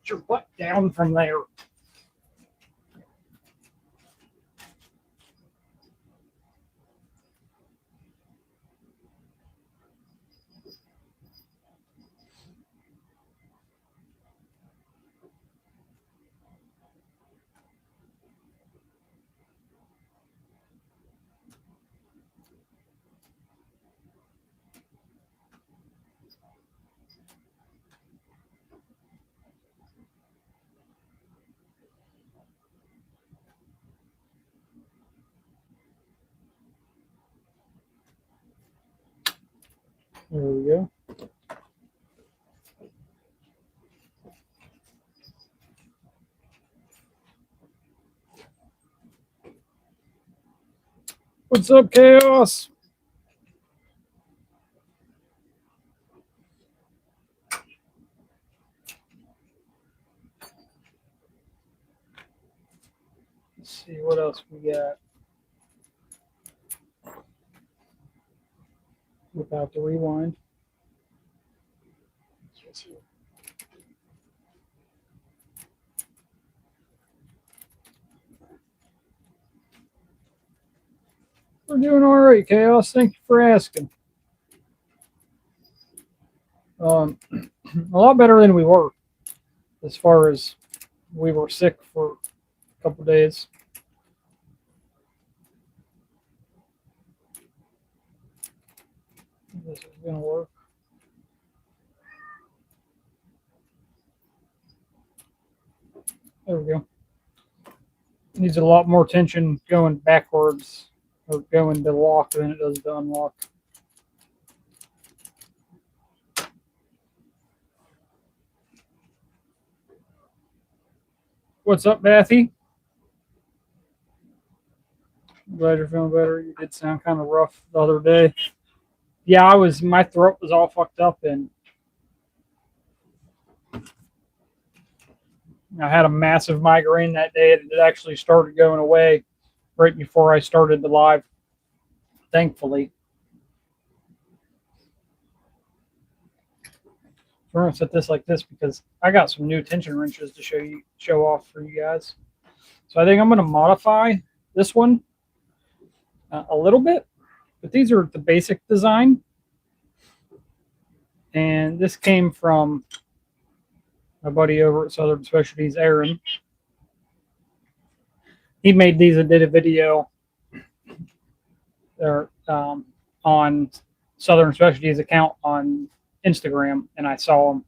your butt down from there. There we go. What's up, Chaos? Let's see what else we got. Without the rewind. We're doing all right, Chaos. Thank you for asking. A lot better than we were, as far as we were sick for a couple days. This is gonna work. There we go. Needs a lot more tension going backwards or going to lock than it does to unlock. What's up, Bathy? Glad you're feeling better. You did sound kind of rough the other day. Yeah, my throat was all fucked up, and I had a massive migraine that day, and it actually started going away right before I started the live, thankfully. We're gonna set this like this because I got some new tension wrenches to show off for you guys. So I think I'm gonna modify this one a little bit, but these are the basic design, and this came from my buddy over at Southern Specialties, Aaron. He made these and did a video there on Southern Specialties account on Instagram, and I saw them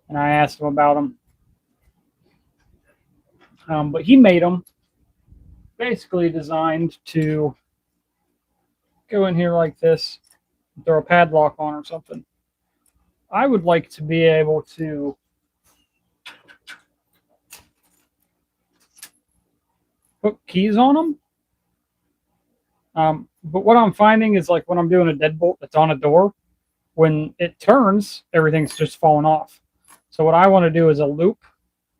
and I asked him about them. But he made them basically designed to go in here like this, throw a padlock on or something. I would like to be able to put keys on them. But what I'm finding is, like, when I'm doing a deadbolt that's on a door, when it turns, everything's just falling off. So what I want to do is a loop.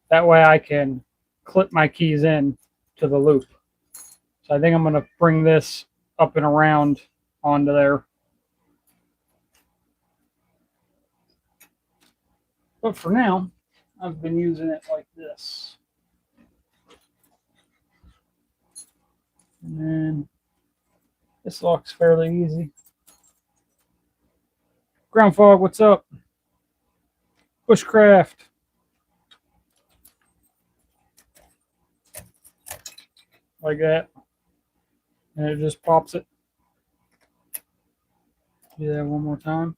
That way I can clip my keys in to the loop. So I think I'm going to bring this up and around onto there. But for now, I've been using it like this. And then this locks fairly easy. Ground Fog, what's up? Bushcraft. Like that. And it just pops it. Do that one more time.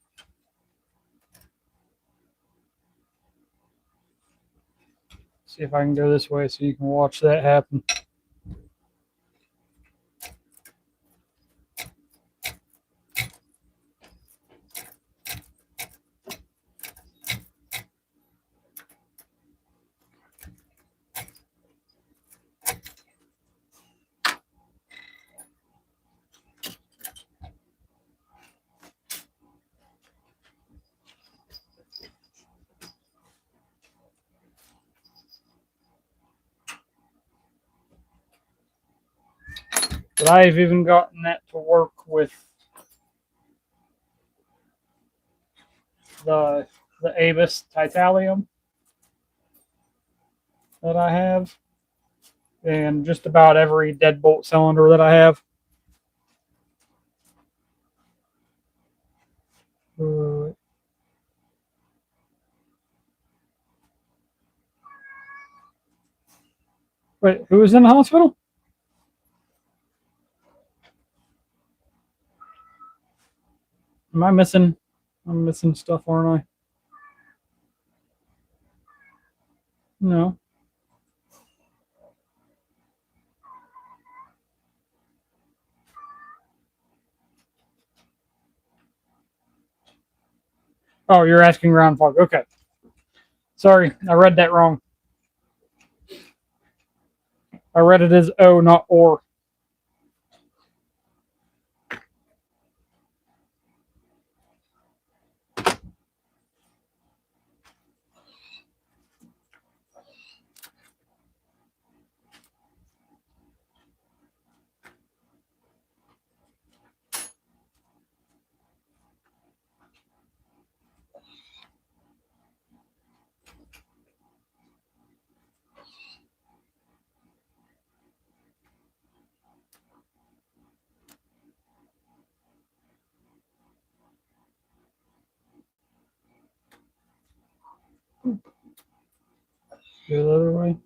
See if I can go this way so you can watch that happen. But I've even gotten that to work with the Avis Titanium. that I have, and just about every deadbolt cylinder that I have. Wait, who was in the hospital? Am I missing? I'm missing stuff, aren't I? No. Oh, you're asking ground fog. Okay. Sorry, I read that wrong. I read it as O, not or. Go the other way.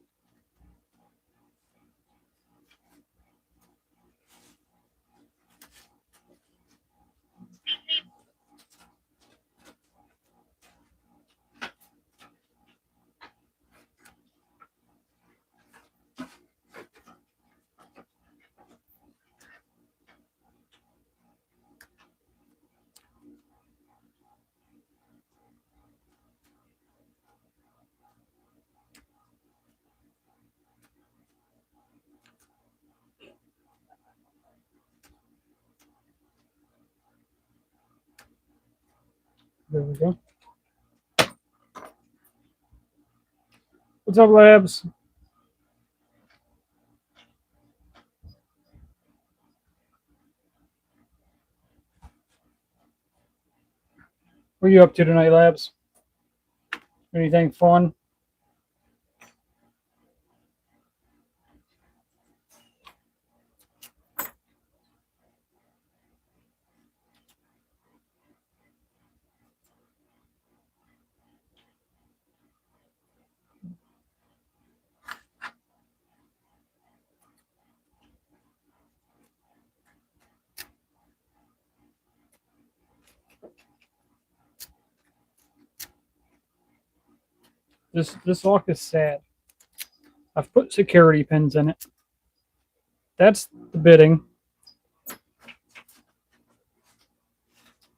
There we go. What's up, Labs? What are you up to tonight, Labs? Anything fun? This lock is sad. I've put security pins in it. That's the bidding.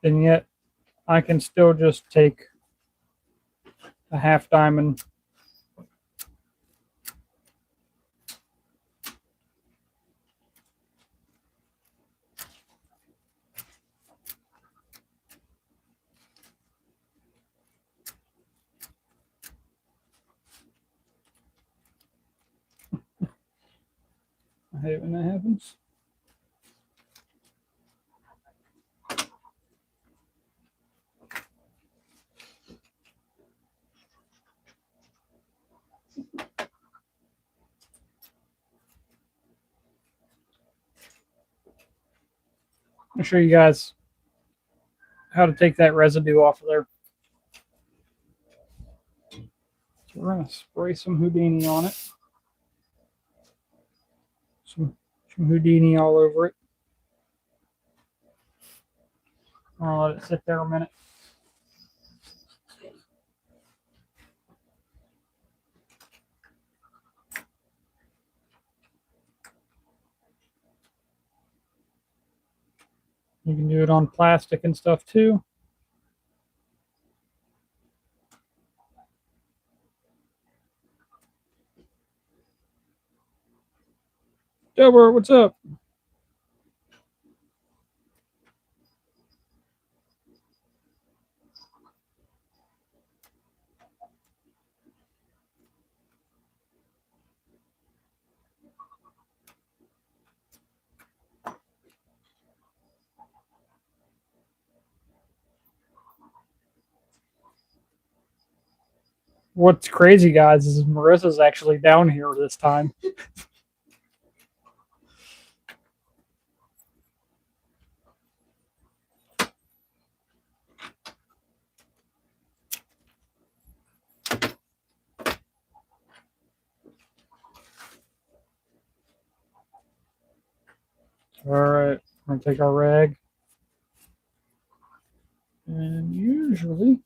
And yet I can still just take a half diamond. I hate when that happens. I'll show you guys how to take that residue off of there. So we're going to spray some Houdini on it. Some Houdini all over it. I'll let it sit there a minute. You can do it on plastic and stuff too. Delbert, what's up? What's crazy, guys, is Marissa's actually down here this time. All right, we're gonna take our rag, and usually,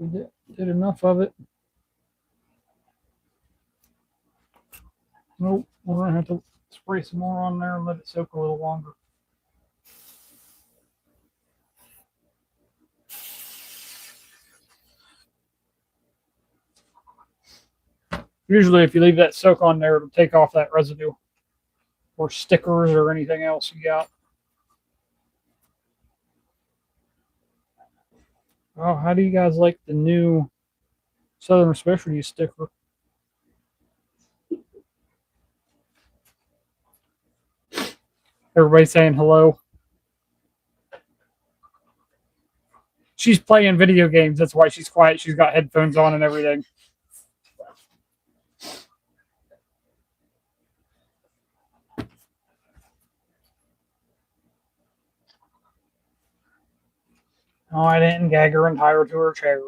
if we did enough of it, nope, we're gonna have to spray some more on there and let it soak a little longer. Usually, if you leave that soak on there, it'll take off that residue or stickers or anything else you got. Oh, how do you guys like the new Southern Specialty sticker? Everybody saying hello. She's playing video games. That's why she's quiet. She's got headphones on and everything. Oh, I didn't gag her and tie her to her chair.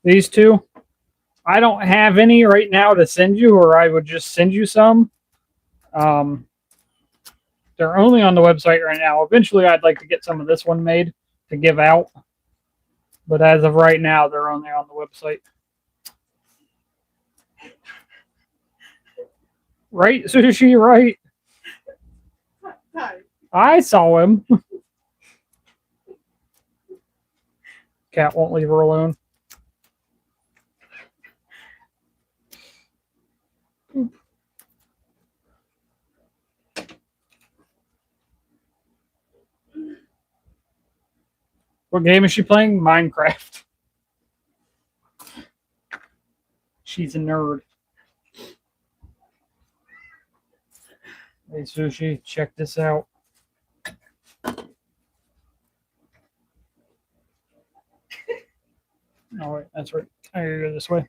These two, I don't have any right now to send you, or I would just send you some. They're only on the website right now. Eventually, I'd like to get some of this one made to give out. But as of right now, they're only on the website. Right, Sushi, right? I saw him. Cat won't leave her alone. What game is she playing? Minecraft. She's a nerd. Hey, Sushi, check this out. Oh, wait, that's right. I gotta go this way.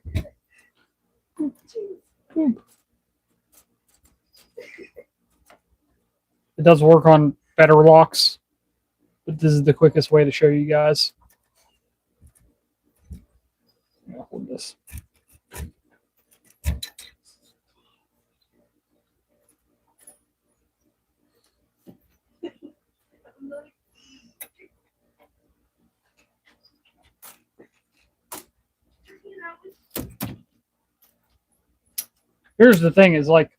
It does work on better locks, but this is the quickest way to show you guys. I'll hold this. Here's the thing is like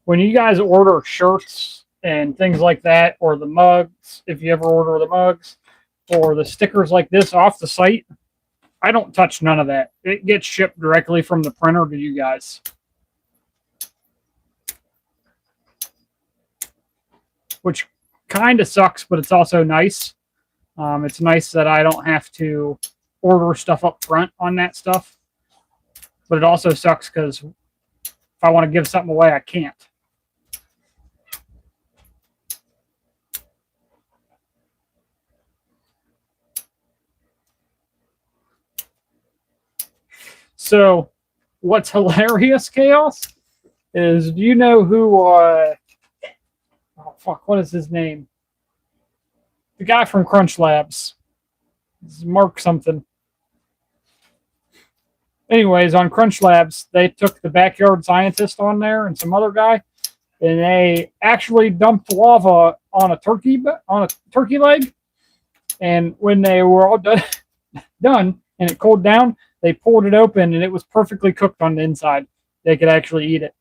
when you guys order shirts and things like that, or the mugs, if you ever order the mugs, or the stickers like this off the site, I don't touch none of that. It gets shipped directly from the printer to you guys. Which kind of sucks, but it's also nice. It's nice that I don't have to order stuff up front on that stuff. But it also sucks because if I want to give something away, I can't. So, what's hilarious, Chaos, is do you know who? Oh fuck! What is his name? The guy from Crunch Labs. It's Mark something. Anyways, on Crunch Labs, they took the backyard scientist on there and some other guy, and they actually dumped lava on a turkey leg. And when they were all done and it cooled down, they pulled it open and it was perfectly cooked on the inside. They could actually eat it.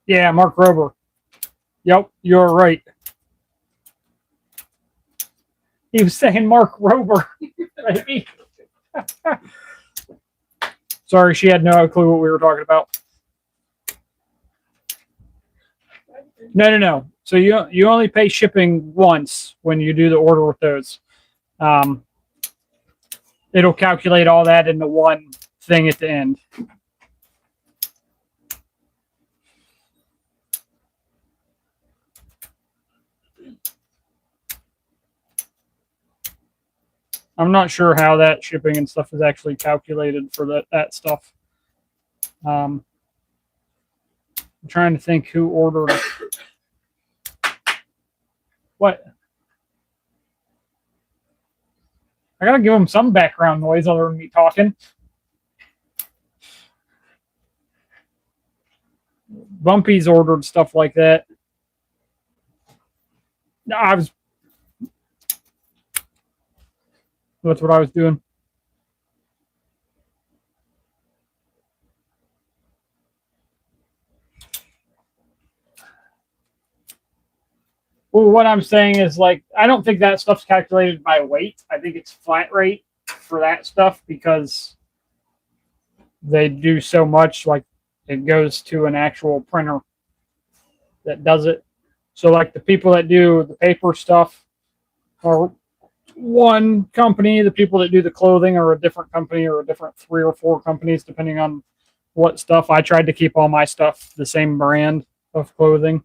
Yeah, Mark Rober. Yep, you're right. He was saying Mark Rober. Sorry, she had no clue what we were talking about. No. So you only pay shipping once when you do the order with those. It'll calculate all that into one thing at the end. I'm not sure how that shipping and stuff is actually calculated for that stuff. I'm trying to think who ordered what. I gotta give them some background noise other than me talking. Bumpy's ordered stuff like that. That's what I was doing. Well, what I'm saying is, like, I don't think that stuff's calculated by weight. I think it's flat rate for that stuff because they do so much. Like, it goes to an actual printer that does it. So, like, the people that do the paper stuff are one company. The people that do the clothing are a different company or a different 3 or 4 companies, depending on what stuff. I tried to keep all my stuff the same brand of clothing.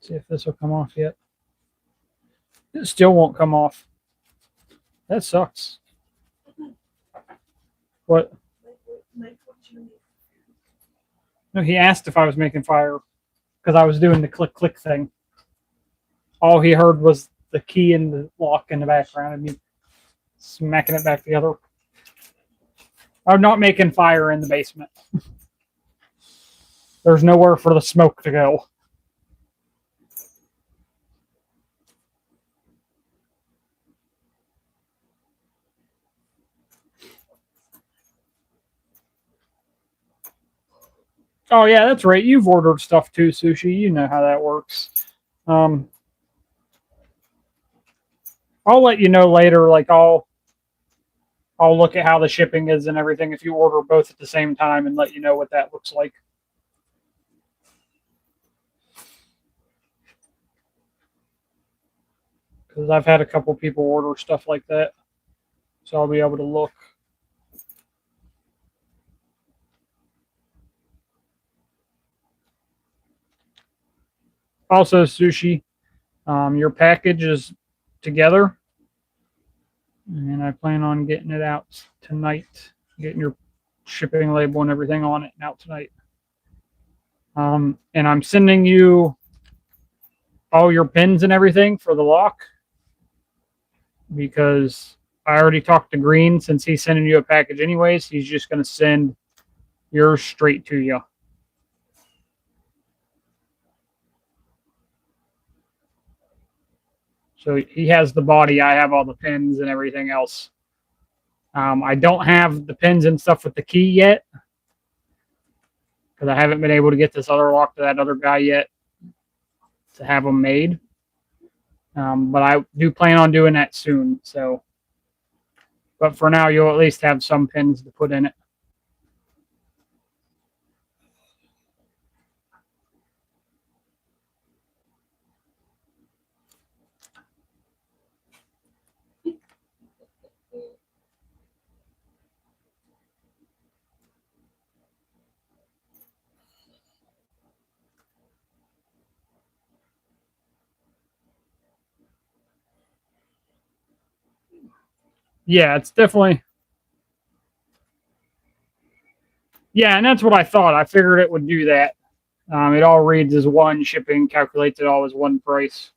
See if this will come off yet. It still won't come off. That sucks. What? No, he asked if I was making fire because I was doing the click click thing. All he heard was the key and the lock in the background and me smacking it back together. I'm not making fire in the basement. There's nowhere for the smoke to go. Oh yeah, that's right. You've ordered stuff too, Sushi. You know how that works. I'll let you know later. Like I'll look at how the shipping is and everything if you order both at the same time and let you know what that looks like. Because I've had a couple people order stuff like that, so I'll be able to look. Also, Sushi, your package is together, and I plan on getting it out tonight, getting your shipping label and everything on it and out tonight. And I'm sending you all your pins and everything for the lock because I already talked to Green. Since he's sending you a package anyways, he's just going to send yours straight to you. So he has the body. I have all the pins and everything else. I don't have the pins and stuff with the key yet because I haven't been able to get this other lock to that other guy yet to have them made. But I do plan on doing that soon. So, but for now, you'll at least have some pins to put in it. Yeah, it's definitely. Yeah, and that's what I thought. I figured it would do that. It all reads as one shipping, calculates it all as one price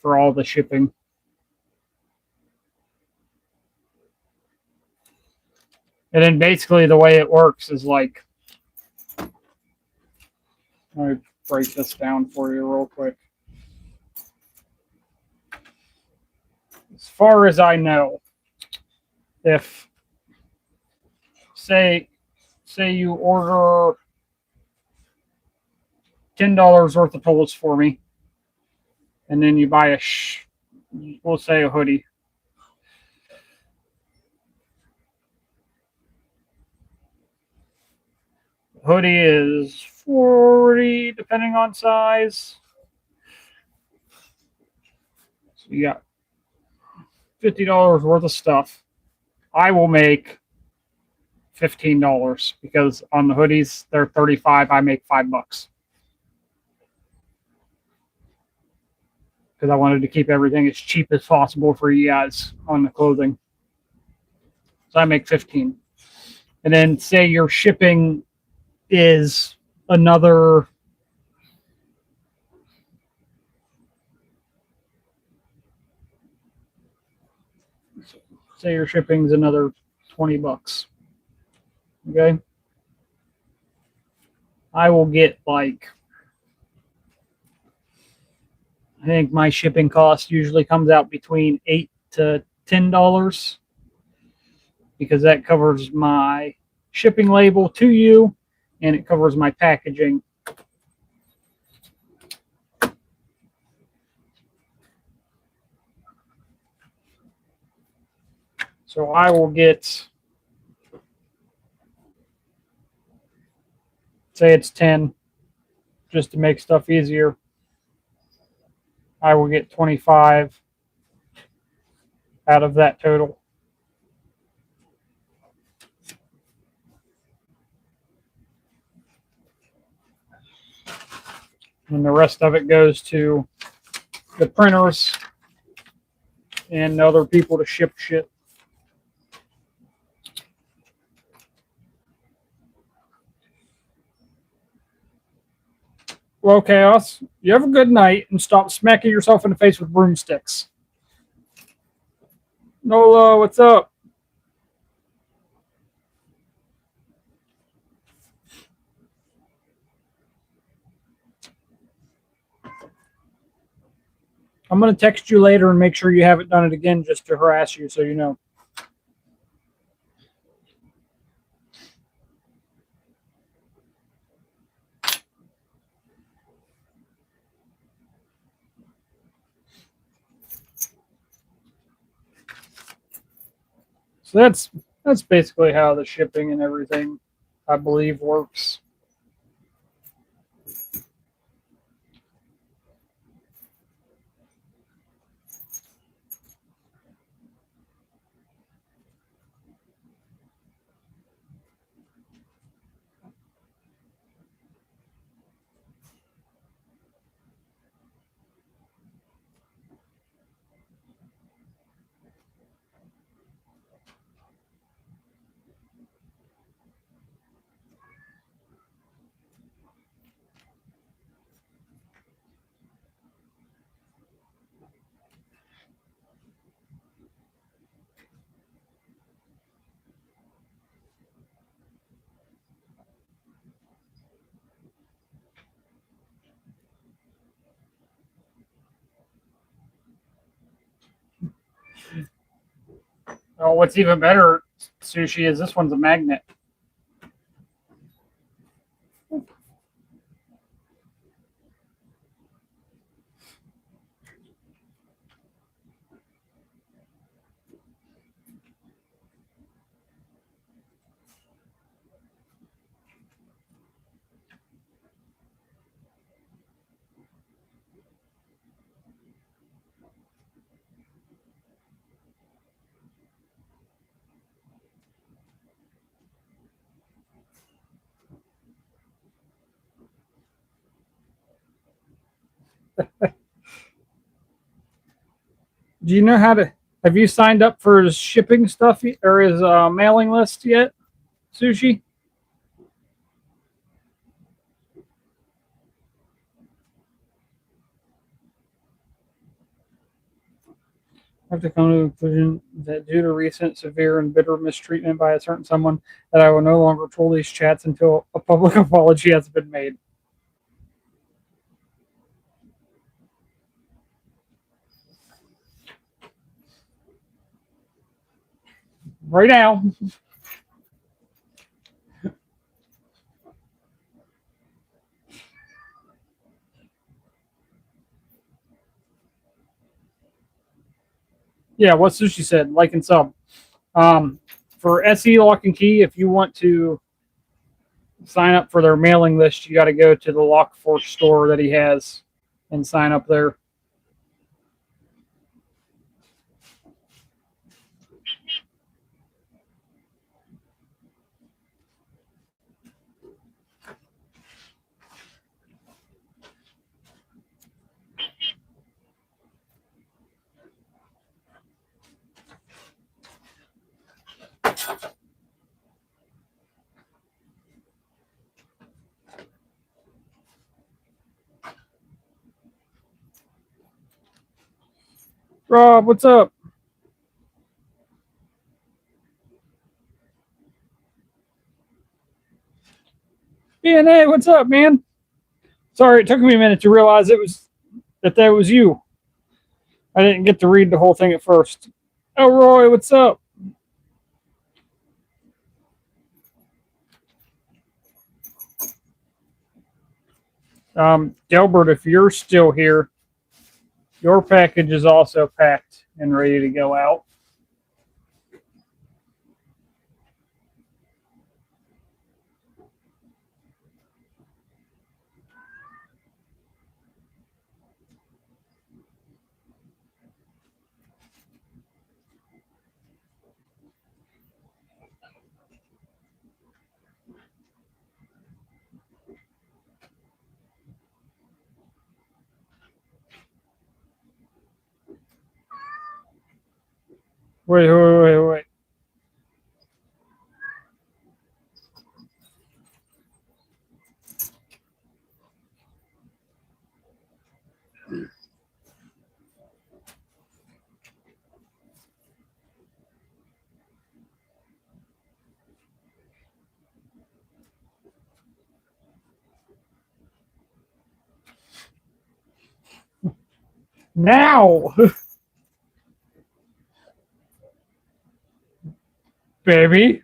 for all the shipping. And then basically the way it works is like, let me break this down for you real quick. As far as I know, if say say you order $10 worth of tools for me, and then you buy we'll say a hoodie. Hoodie is 40 depending on size. So you got $50 worth of stuff. I will make $15 because on the hoodies they're 35. I make $5 because I wanted to keep everything as cheap as possible for you guys on the clothing. So I make 15. And then say your shipping is another say your shipping's another $20. Okay. I will get like I think my shipping cost usually comes out between $8 to $10 because that covers my shipping label to you and it covers my packaging. So I will get, say it's 10, just to make stuff easier. I will get 25 out of that total. And the rest of it goes to the printers and other people to ship shit. Well, Chaos, you have a good night and stop smacking yourself in the face with broomsticks. Nola, what's up? I'm going to text you later and make sure you haven't done it again just to harass you so you know. So that's basically how the shipping and everything, I believe, works. Oh, what's even better, Sushi, is this one's a magnet. Do you know how to? Have you signed up for his shipping stuff or his mailing list yet, Sushi? I have to come to the conclusion that due to recent severe and bitter mistreatment by a certain someone, that I will no longer troll these chats until a public apology has been made. Right now. Yeah, what Sushi said, like and sub. For SE Lock and Key, if you want to sign up for their mailing list, you got to go to the Lockforce store that he has and sign up there. Rob, what's up? BNA, what's up, man? Sorry, it took me a minute to realize that was you. I didn't get to read the whole thing at first. Oh, Roy, what's up? Delbert, if you're still here, your package is also packed and ready to go out. Wait. Now, baby.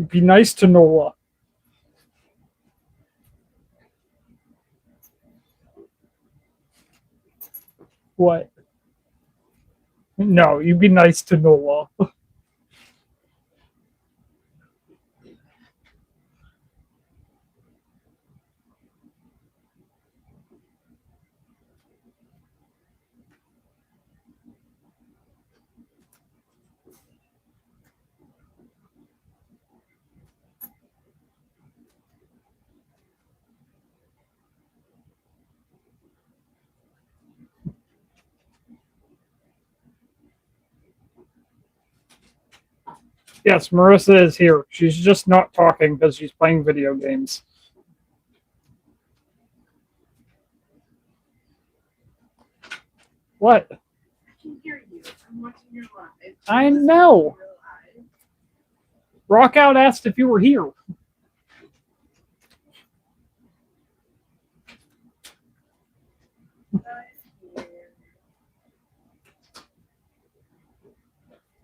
Be nice to Noah. What? No, you be nice to Noah. Yes, Marissa is here. She's just not talking because she's playing video games. What? I can hear you. I'm watching your live. I know. Rockout asked if you were here.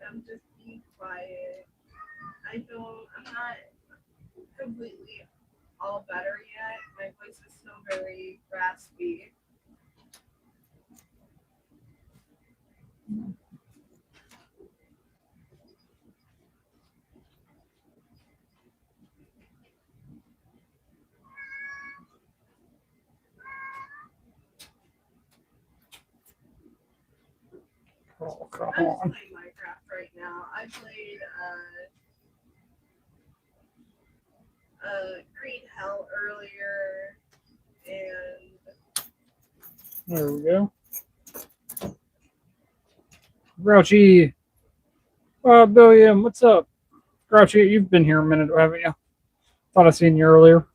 I'm just being quiet. I'm not completely all better yet. My voice is still very raspy. Oh, come I'm on. just playing Minecraft right now. I played Green Hell earlier, and There we go. Grouchy. William, what's up? Grouchy, you've been here a minute, haven't you? Thought I seen you earlier.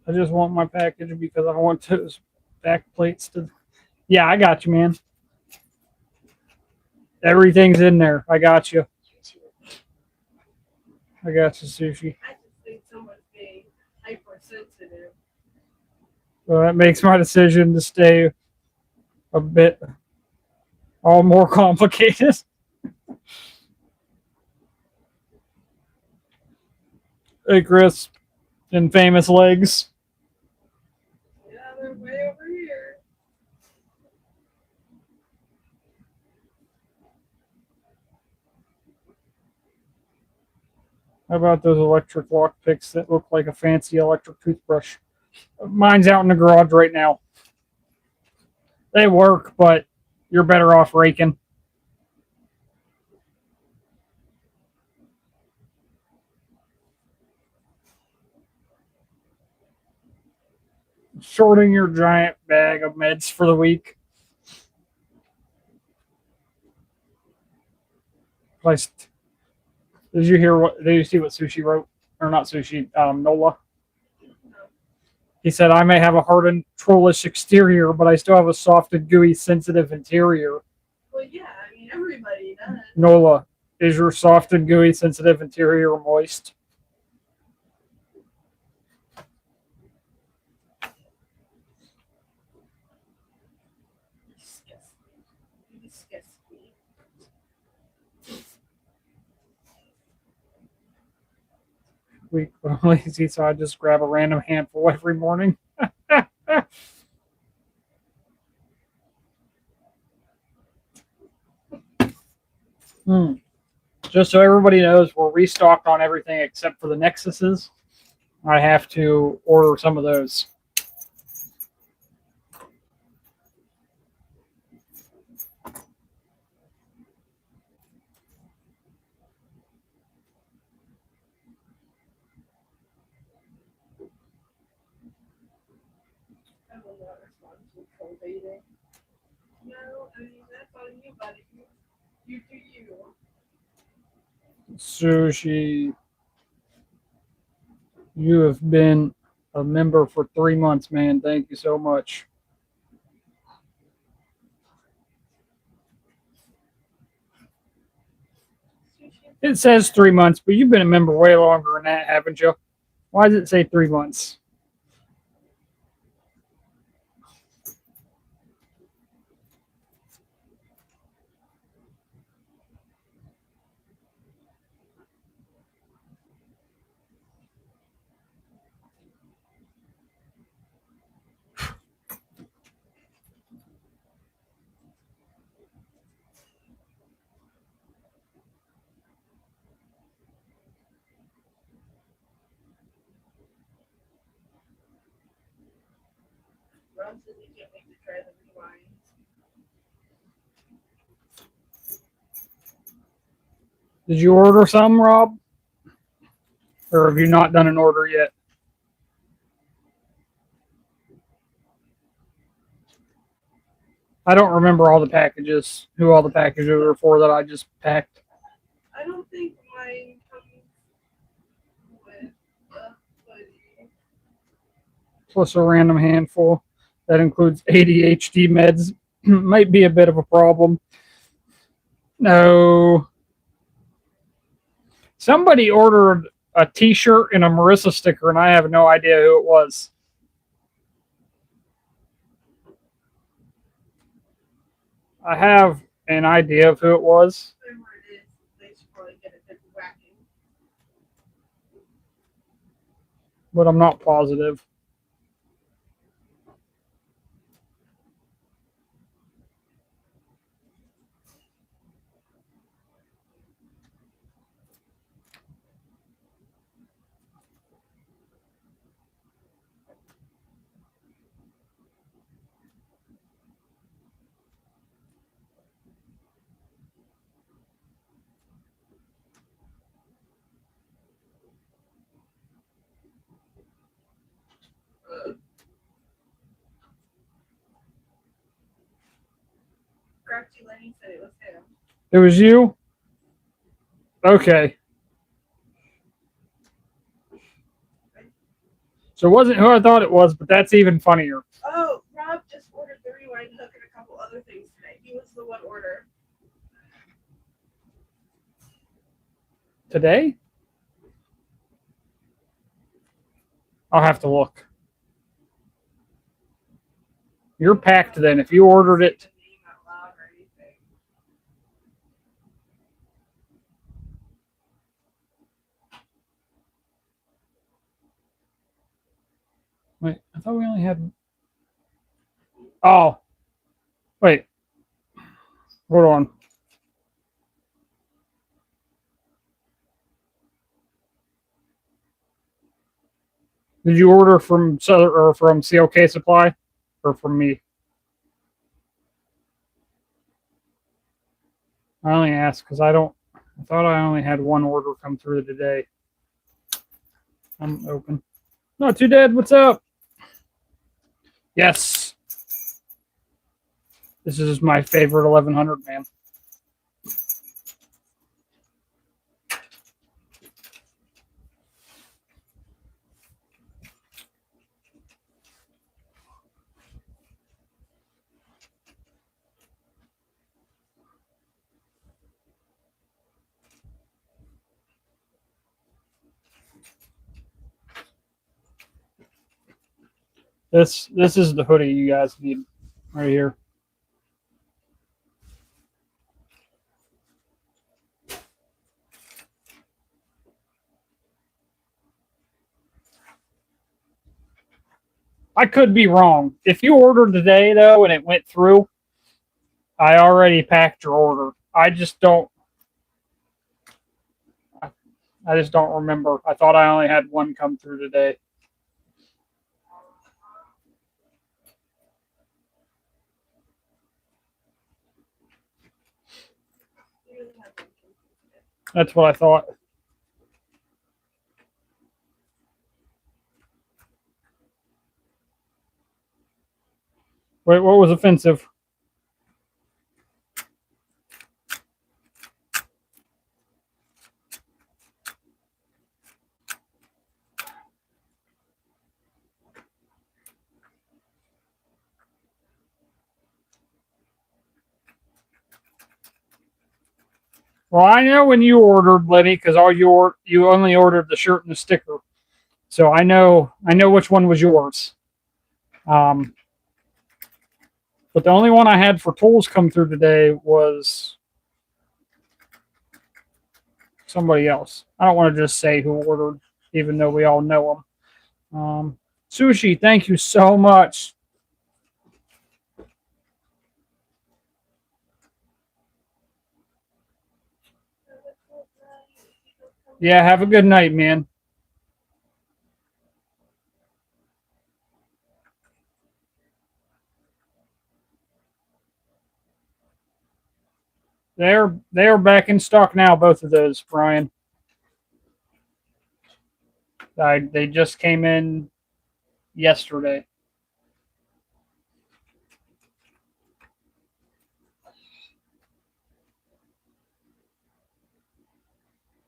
I just want my package because I want those back plates to. Yeah, I got you, man. Everything's in there. I got you. I got you, Sushi. I just think someone's being hypersensitive. So that makes my decision to stay a bit all more complicated. Hey, Chris. Infamous legs. Yeah, they're way over here. How about those electric lock picks that look like a fancy electric toothbrush? Mine's out in the garage right now. They work, but you're better off raking. Sorting your giant bag of meds for the week. Placed. Did you hear what? Did you see what Sushi wrote? Or not Sushi? Nola. He said, "I may have a hardened, trollish exterior, but I still have a soft and gooey, sensitive interior." Well, yeah, I mean, everybody does. Nola, is your soft and gooey, sensitive interior moist? Disgust me. Weak, but I'm lazy, so I just grab a random handful every morning. Just so everybody knows, we're restocked on everything except for the Nexuses. I have to order some of those. I will not respond to troll baiting. No, I mean, that's on you, buddy. You do you. Sushi, you have been a member for 3 months, man. Thank you so much. It says 3 months, but you've been a member way longer than that, haven't you? Why does it say 3 months? Ron says he can't wait to try the rewinds. Did you order some, Rob? Or have you not done an order yet? I don't remember all the packages, who all the packages were for that I just packed. I don't think mine comes with a hoodie. Plus a random handful. That includes ADHD meds. Might be a bit of a problem. No. Somebody ordered a t-shirt and a Marissa sticker, and I have no idea who it was. I have an idea of who it was. Whoever it is, they should probably get a good whacking. But I'm not positive. Crafty Lenny said it was him. It was you? Okay. So it wasn't who I thought it was, but that's even funnier. Oh, Rob just ordered the rewind hook and a couple other things today. He was the one order. Today? I'll have to look. You're packed then. If you ordered it. The name out loud or anything. Wait, I thought we only had. Oh, wait. Hold on. Did you order from Southern or from CLK Supply, or from me? I only asked because I don't. I thought I only had one order come through today. I'm open. Not too dead. What's up? Yes, this is my favorite 1100, man. This is the hoodie you guys need right here. I could be wrong. If you ordered today though and it went through, I already packed your order. I just don't remember. I thought I only had one come through today. That's what I thought. Wait, what was offensive? Well, I know when you ordered, Lenny, because you only ordered the shirt and the sticker. So I know which one was yours. Um, but the only one I had for tools come through today was somebody else. I don't want to just say who ordered, even though we all know them. Sushi, thank you so much. Yeah, have a good night, man. They are back in stock now, both of those, Brian. They just came in yesterday.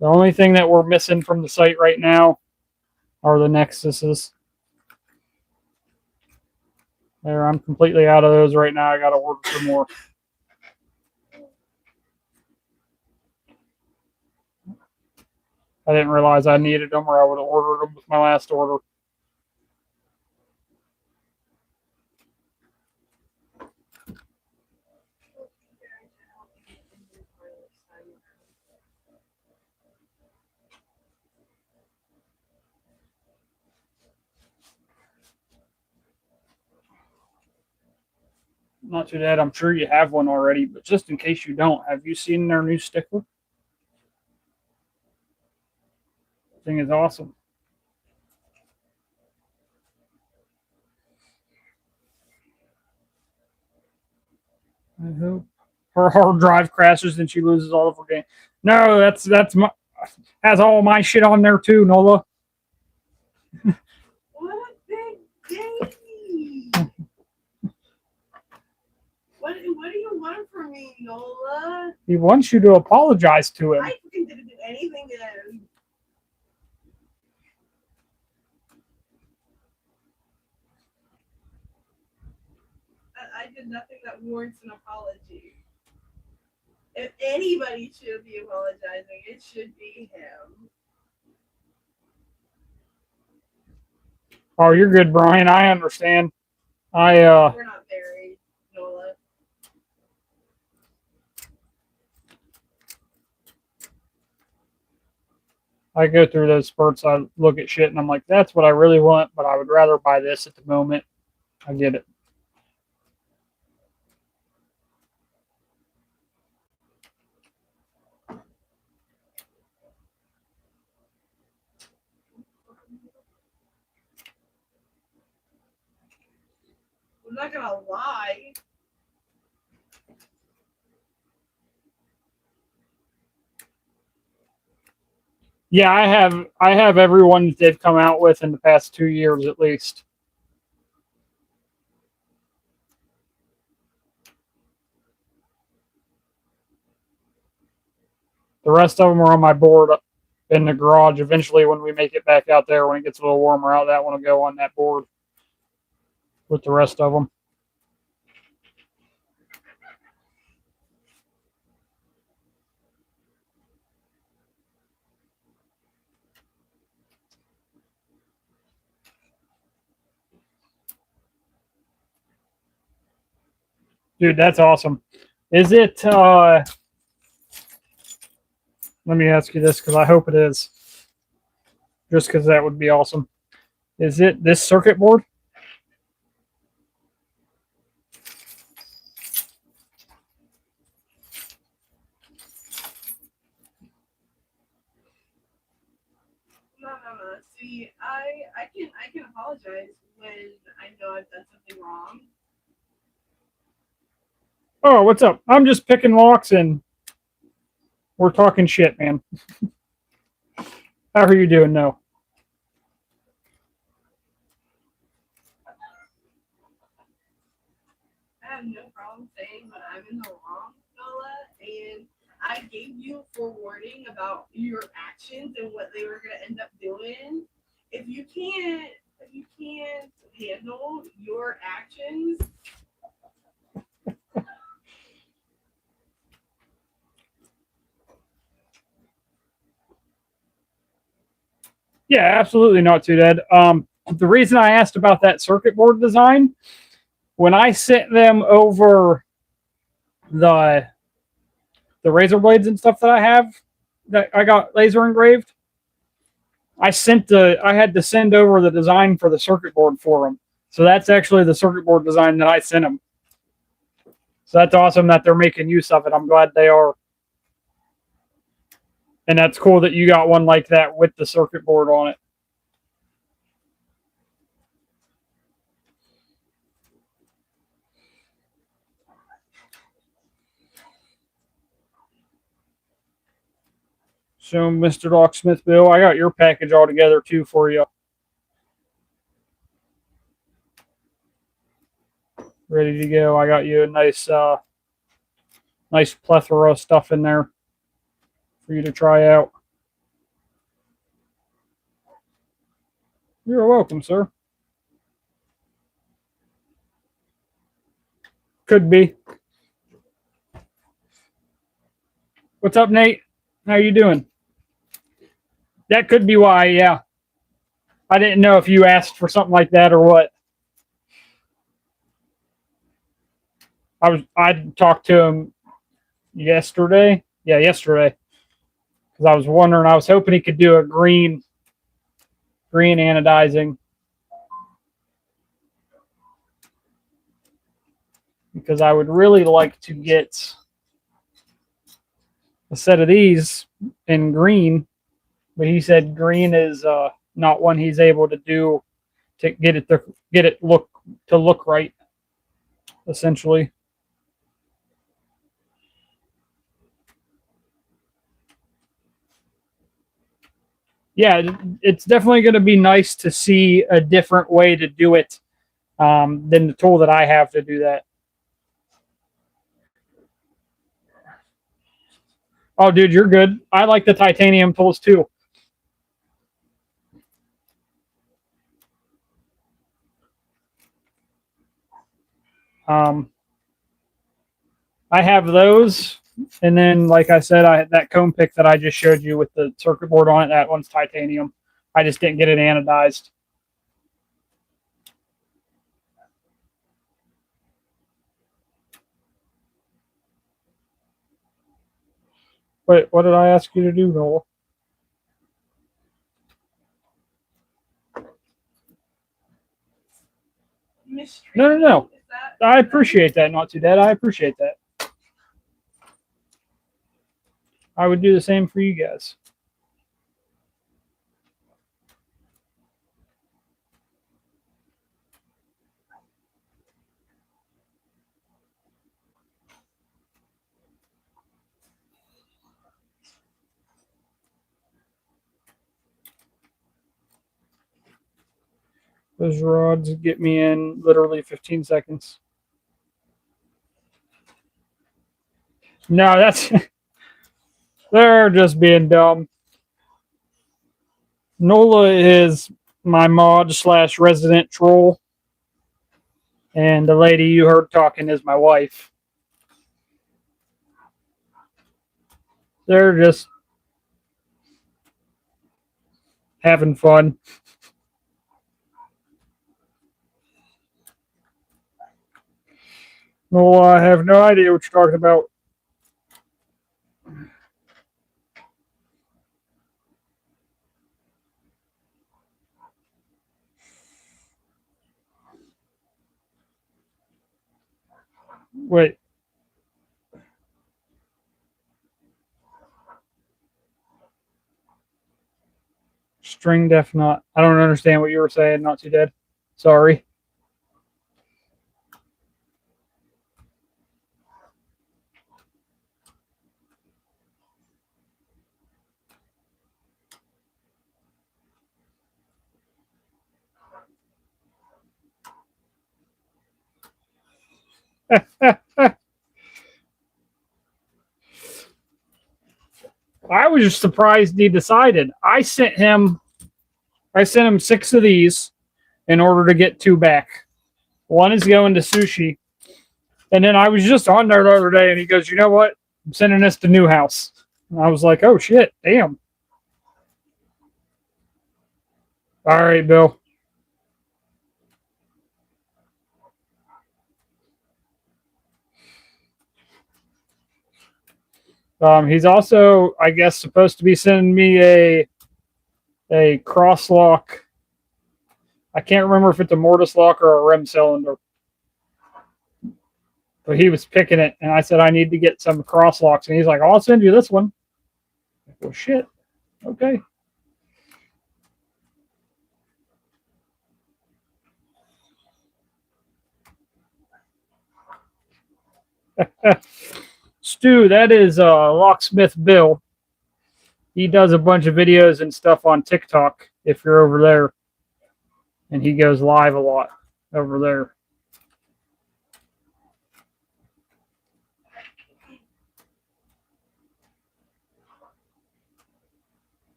The only thing that we're missing from the site right now are the Nexuses. There, I'm completely out of those right now. I got to order some more. I didn't realize I needed them, or I would have ordered them with my last order. Not too bad. I'm sure you have one already, but just in case you don't, have you seen their new sticker? The thing is awesome. I hope her hard drive crashes and she loses all of her game. No, that's my has all my shit on there too, Nola. What a big baby! What do you want from me, Nola? He wants you to apologize to him. I fucking didn't do anything to him. I did nothing that warrants an apology. If anybody should be apologizing, it should be him. Oh, you're good, Brian. I understand. We're not married, Nola. I go through those spurts. I look at shit and I'm like, that's what I really want, but I would rather buy this at the moment. I get it. I'm not gonna lie. Yeah, I have everyone that they've come out with in the past 2 years at least. The rest of them are on my board in the garage. Eventually, when we make it back out there, when it gets a little warmer out, that one will go on that board with the rest of them. Dude, that's awesome. Is it, let me ask you this because I hope it is. Just because that would be awesome. Is it this circuit board? No. See, I can apologize when I know I've done something wrong. Oh, what's up? I'm just picking locks and we're talking shit, man. How are you doing? No. I have no problem saying when I'm in the wrong, Nola, and I gave you forewarning about your actions and what they were gonna end up doing. If you can't handle your actions, Yeah, absolutely not too dead. The reason I asked about that circuit board design, when I sent them over the razor blades and stuff that I have that I got laser engraved, I had to send over the design for the circuit board for them. So that's actually the circuit board design that I sent them. So that's awesome that they're making use of it. I'm glad they are. And that's cool that you got one like that with the circuit board on it. So, Mr. Locksmith Bill, I got your package all together too for you. Ready to go. I got you a nice plethora of stuff in there for you to try out. You're welcome, sir. Could be. What's up, Nate? How you doing? That could be why, yeah. I didn't know if you asked for something like that or what. I talked to him yesterday. Yeah, yesterday. Because I was wondering, I was hoping he could do a green anodizing. Because I would really like to get a set of these in green, but he said green is not one he's able to do to get it look right, essentially. Yeah, it's definitely going to be nice to see a different way to do it than the tool that I have to do that. Oh, dude, you're good. I like the titanium tools too. Um, I have those, and then, like I said, I that cone pick that I just showed you with the circuit board on it. That one's titanium. I just didn't get it anodized. Wait, what did I ask you to do, Noel? mistreated. No, no, no. Is that, I appreciate that, Not Too Dead. I appreciate that. I would do the same for you guys. Those rods get me in literally 15 seconds. No, that's... They're just being dumb. Nola is my mod / resident troll. And the lady you heard talking is my wife. They're just having fun. Nola, I have no idea what you're talking about. Wait. String def not. I don't understand what you were saying, Not Too Dead. Sorry. I was just surprised he decided. I sent him 6 of these in order to get 2 back. One is going to sushi. And then I was just on there the other day and he goes, you know what? I'm sending this to Newhouse. And I was like, oh shit, damn. All right, Bill. He's also, I guess, supposed to be sending me a cross lock. I can't remember if it's a mortise lock or a rim cylinder. But he was picking it, and I said I need to get some cross locks, and he's like, "I'll send you this one." Well, shit. Okay. Stu, that is Locksmith Bill. He does a bunch of videos and stuff on TikTok if you're over there. And he goes live a lot over there.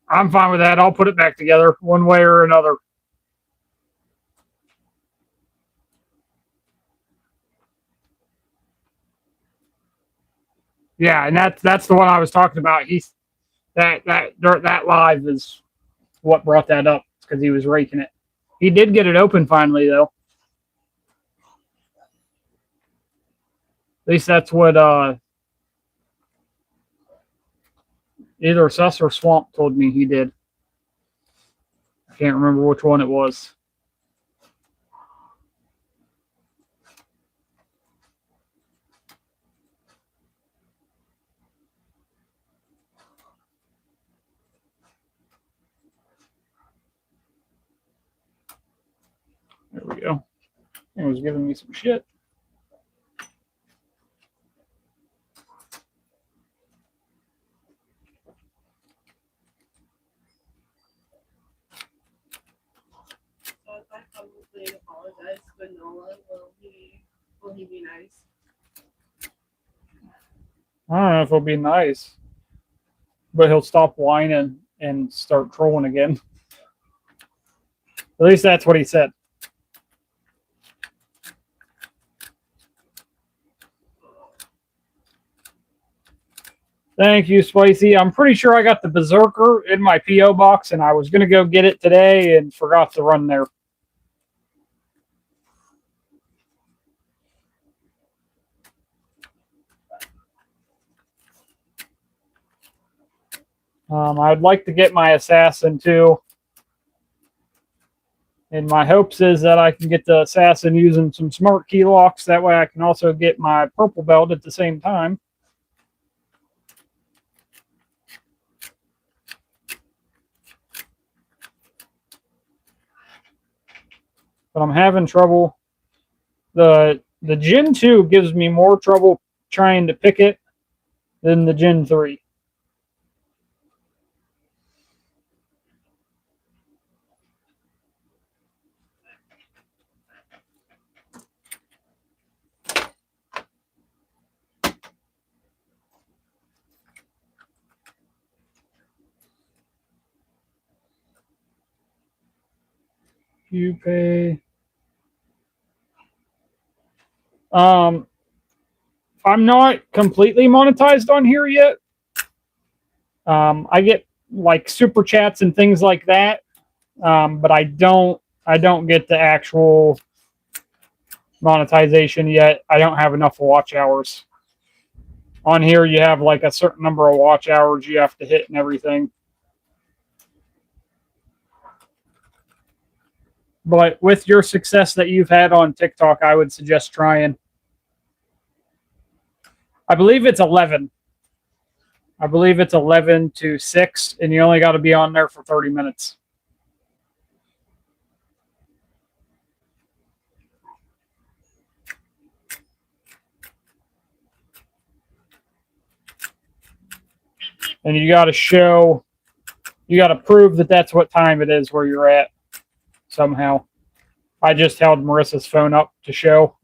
I'm fine with that. I'll put it back together one way or another. Yeah, and that's the one I was talking about. That live is what brought that up because he was raking it. He did get it open finally, though. At least that's what either Sus or Swamp told me he did. I can't remember which one it was. There we go. It was giving me some shit. So if I publicly apologize to Nola, will he be nice? I don't know if it'll be nice, but he'll stop whining and start trolling again. At least that's what he said. Thank you, Spicy. I'm pretty sure I got the Berserker in my P.O. box, and I was going to go get it today and forgot to run there. I'd like to get my Assassin, too. And my hopes is that I can get the Assassin using some smart key locks. That way I can also get my purple belt at the same time. But I'm having trouble. The Gen 2 gives me more trouble trying to pick it than the Gen 3. You pay. I'm not completely monetized on here yet. I get like super chats and things like that, but I don't get the actual monetization yet. I don't have enough watch hours. On here, you have like a certain number of watch hours you have to hit and everything. But with your success that you've had on TikTok, I would suggest trying. I believe it's 11. I believe it's 11 to 6, and you only got to be on there for 30 minutes. And you got to show, you got to prove that that's what time it is where you're at somehow. I just held Marissa's phone up to show.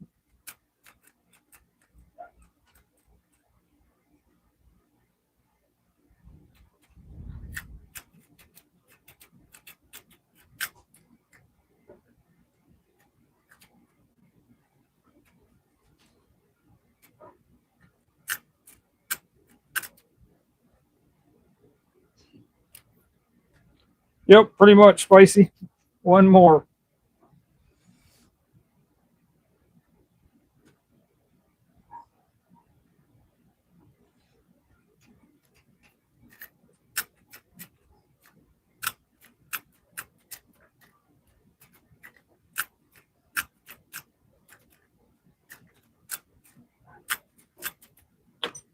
Yep, pretty much, Spicy. One more.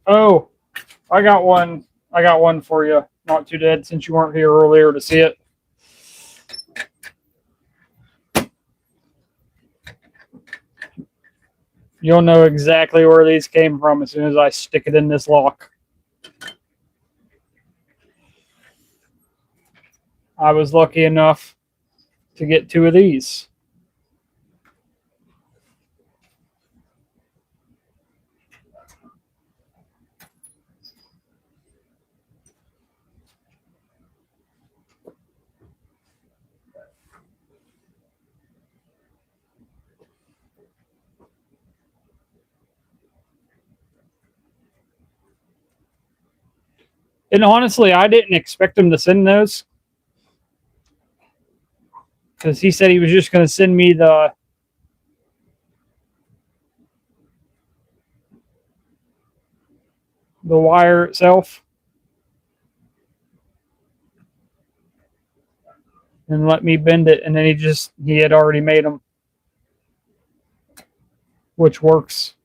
Oh, I got one. I got one for you. Not too dead since you weren't here earlier to see it. You'll know exactly where these came from as soon as I stick it in this lock. I was lucky enough to get 2 of these. And honestly, I didn't expect him to send those, because he said he was just going to send me the wire itself and let me bend it, and then he had already made them, which works.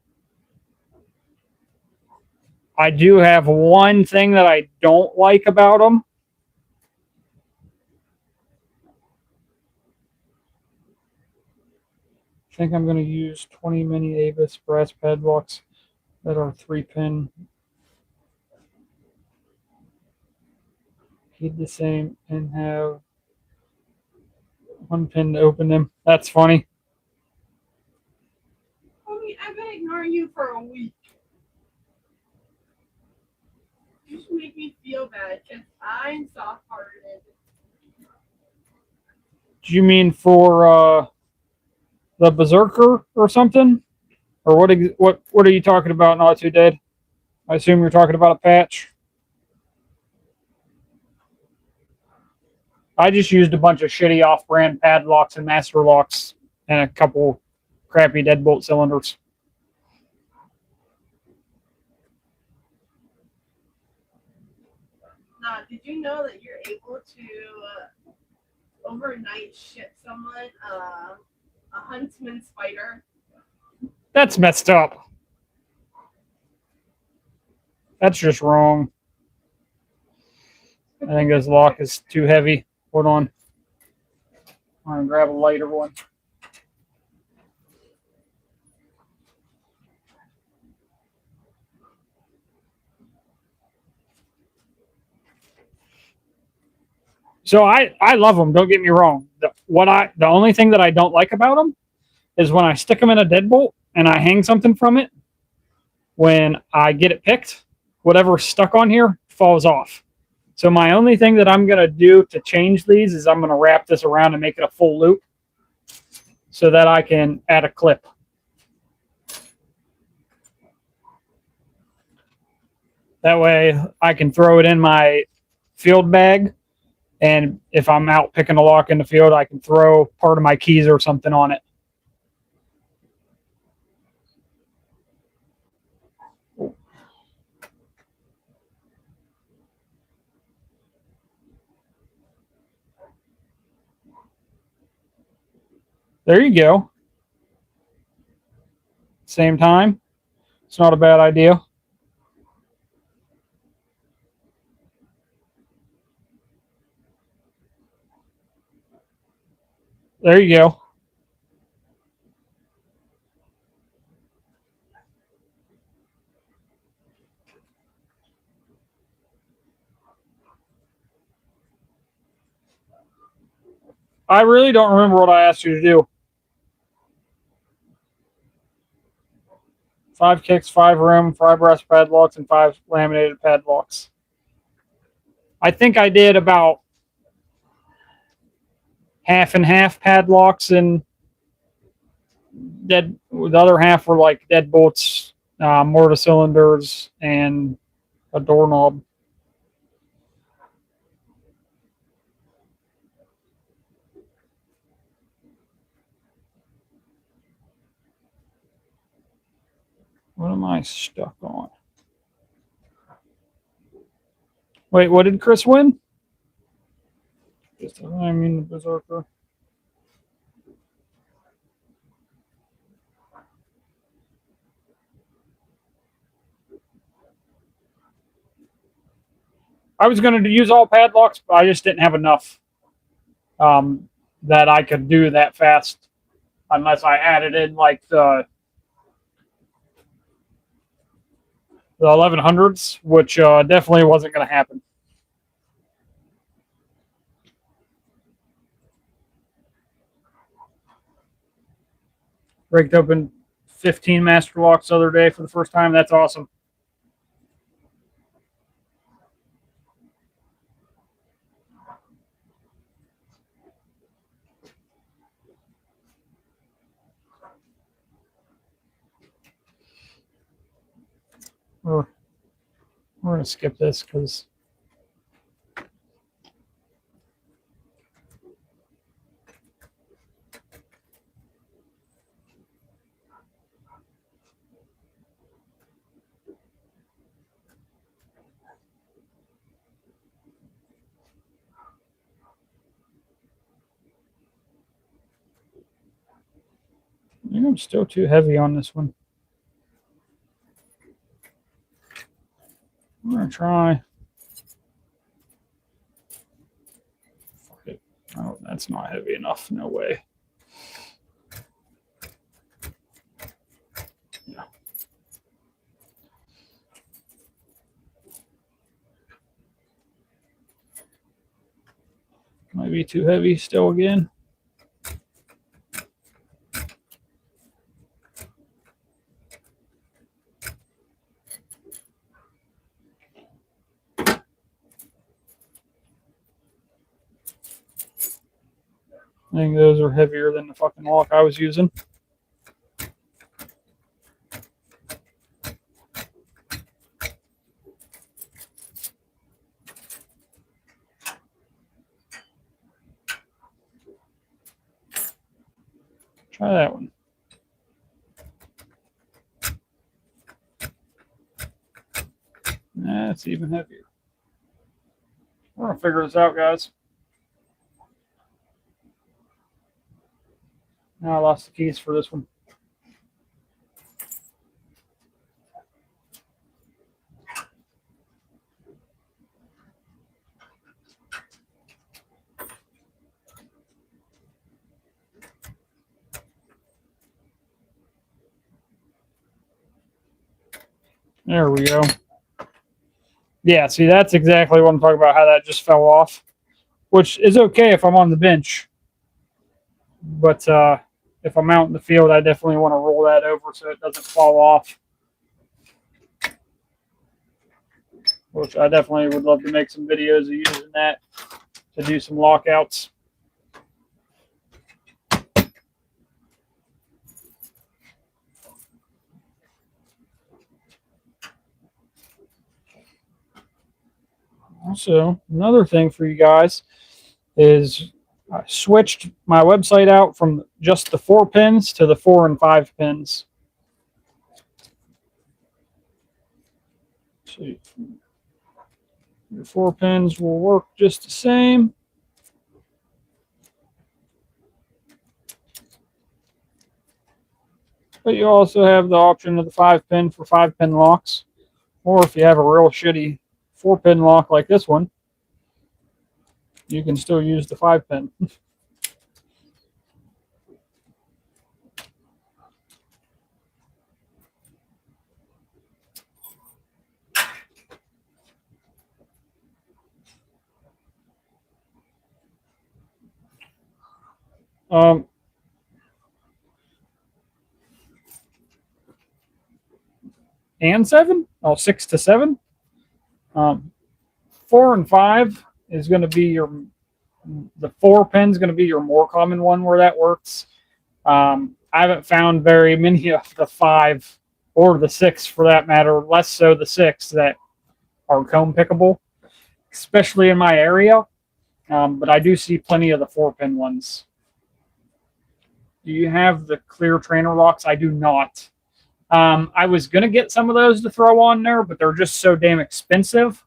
I do have one thing that I don't like about them. I think I'm going to use 20 mini Avis brass padlocks that are 3-pin. Keep the same and have 1 pin to open them. That's funny. Homie, I've been ignoring you for a week. You just make me feel bad because I'm soft-hearted. Do you mean for the Berserker or something? Or what are you talking about, Not Too Dead? I assume you're talking about a patch. I just used a bunch of shitty off-brand padlocks and master locks and a couple crappy deadbolt cylinders. Now, did you know that you're able to overnight ship someone a huntsman spider? That's messed up. That's just wrong. I think this lock is too heavy. Hold on. I'm going to grab a lighter one. So I love them. Don't get me wrong. The only thing that I don't like about them is when I stick them in a deadbolt and I hang something from it. When I get it picked, whatever's stuck on here falls off. So my only thing that I'm going to do to change these is I'm going to wrap this around and make it a full loop so that I can add a clip. That way I can throw it in my field bag, and if I'm out picking a lock in the field, I can throw part of my keys or something on it. There you go. Same time. It's not a bad idea. There you go. I really don't remember what I asked you to do. 5 kicks, 5 rim, 5 brass padlocks, and 5 laminated padlocks. I think I did about half and half padlocks, and the other half were like deadbolts, mortar cylinders, and a doorknob. What am I stuck on? Wait, what did Chris win? I mean the Berserker. I was going to use all padlocks, but I just didn't have enough that I could do that fast unless I added in like the 1100s, which definitely wasn't going to happen. Breaked open 15 master locks the other day for the first time. That's awesome. We're going to skip this because I'm still too heavy on this one. I'm going to try. Fuck it. Oh, that's not heavy enough. No way. Yeah. Might be too heavy still again. I think those are heavier than the fucking lock I was using. Try that one. That's even heavier. We're going to figure this out, guys. Now I lost the keys for this one. There we go. Yeah, see, that's exactly what I'm talking about, how that just fell off. Which is okay if I'm on the bench. But if I'm out in the field, I definitely want to roll that over so it doesn't fall off. Which I definitely would love to make some videos of using that to do some lockouts. Also, another thing for you guys is I switched my website out from just the 4 pins to the 4 and 5 pins. So your 4 pins will work just the same. But you also have the option of the 5 pin for 5 pin locks. Or if you have a real shitty 4 pin lock like this one, you can still use the 5 pin. And 7? Oh, 6 to 7. 4 and 5 is going to be the 4 pin is going to be your more common one where that works. I haven't found very many of the 5 or the 6 for that matter, less so the 6 that are comb pickable, especially in my area. But I do see plenty of the 4 pin ones. Do you have the clear trainer locks? I do not. I was going to get some of those to throw on there, but they're just so damn expensive.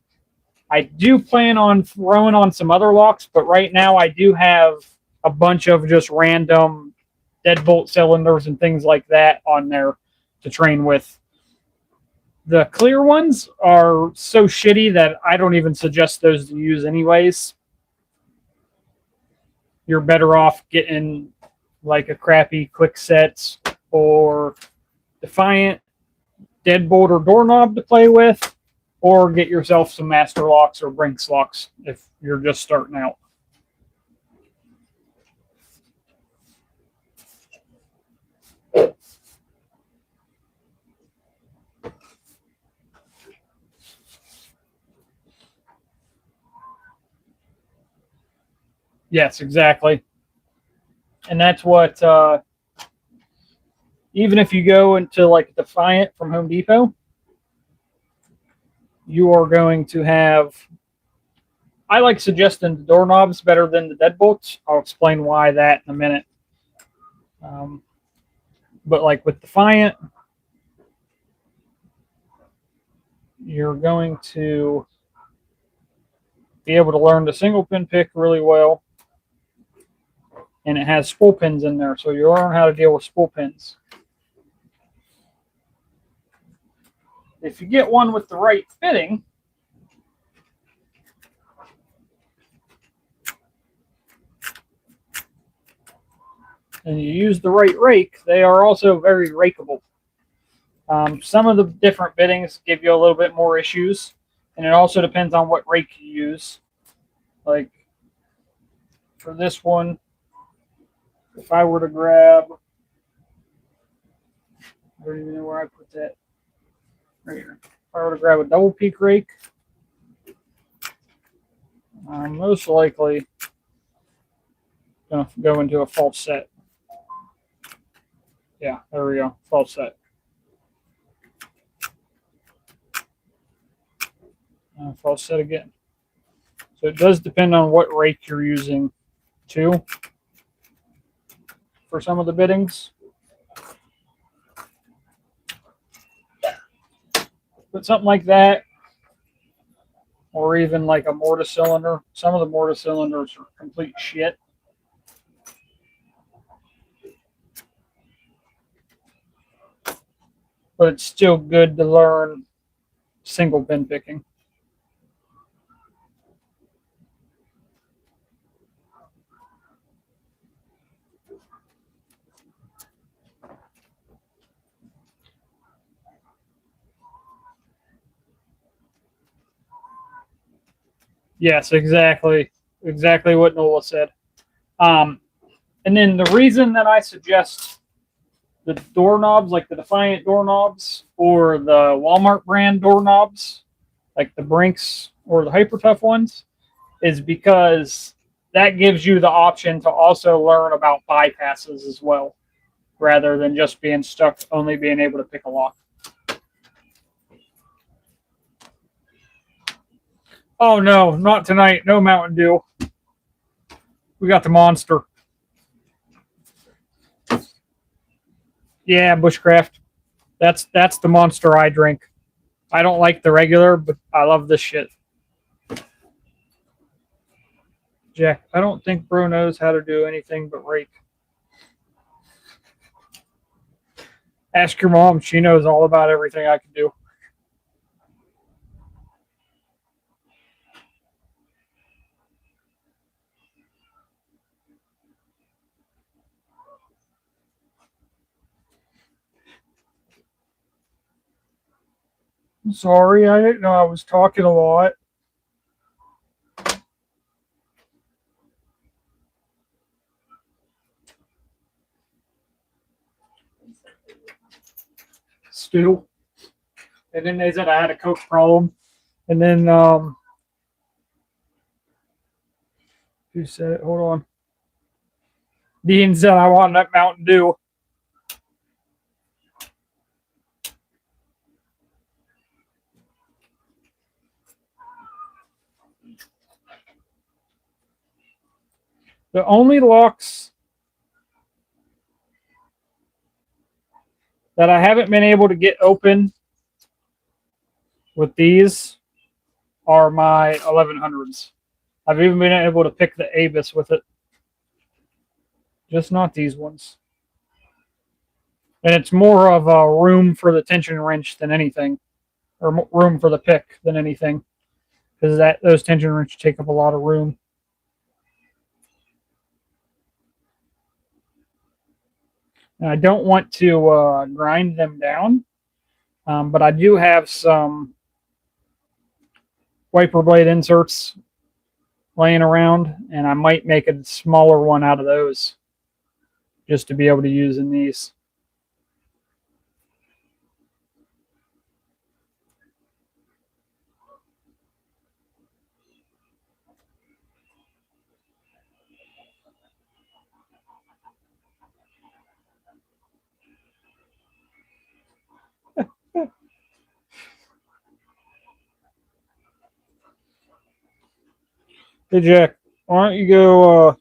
I do plan on throwing on some other locks, but right now I do have a bunch of just random deadbolt cylinders and things like that on there to train with. The clear ones are so shitty that I don't even suggest those to use anyways. You're better off getting like a crappy quick sets or Defiant deadbolt or doorknob to play with, or get yourself some master locks or Brinks locks if you're just starting out. Yes, exactly. And that's what, even if you go into like Defiant from Home Depot, you are going to have, I like suggesting the doorknobs better than the deadbolts. I'll explain why that in a minute. But like with Defiant, you're going to be able to learn the single pin pick really well. And it has spool pins in there, so you learn how to deal with spool pins. If you get one with the right fitting, and you use the right rake, they are also very rakeable. Some of the different bittings give you a little bit more issues, and it also depends on what rake you use. Like for this one, if I were to grab, I don't even know where I put that. Right here. If I were to grab a double peak rake, I'm most likely Gonna go into a false set. Yeah, there we go. False set. False set again. So it does depend on what rake you're using too for some of the biddings. But something like that, or even like a mortise cylinder. Some of the mortise cylinders are complete shit. But it's still good to learn single pin picking. Yes, exactly. Exactly what Nola said. And then the reason that I suggest the doorknobs, like the Defiant doorknobs or the Walmart brand doorknobs, like the Brinks or the Hyper Tough ones, is because that gives you the option to also learn about bypasses as well, rather than just being stuck only being able to pick a lock. Oh no, not tonight. No Mountain Dew. We got the Monster. Yeah, Bushcraft. That's the Monster I drink. I don't like the regular, but I love this shit. Jack, I don't think bro knows how to do anything but rake. Ask your mom. She knows all about everything I can do. I'm sorry, I didn't know I was talking a lot. Stu. And then they said I had a Coke problem. And then who said it? Hold on. Dean said I want that Mountain Dew. The only locks that I haven't been able to get open with these are my 1100s. I've even been able to pick the Avis with it. Just not these ones. And it's more of a room for the tension wrench than anything, or room for the pick than anything, because those tension wrenches take up a lot of room. And I don't want to grind them down, but I do have some wiper blade inserts laying around, and I might make a smaller one out of those just to be able to use in these. Hey Jack, why don't you go?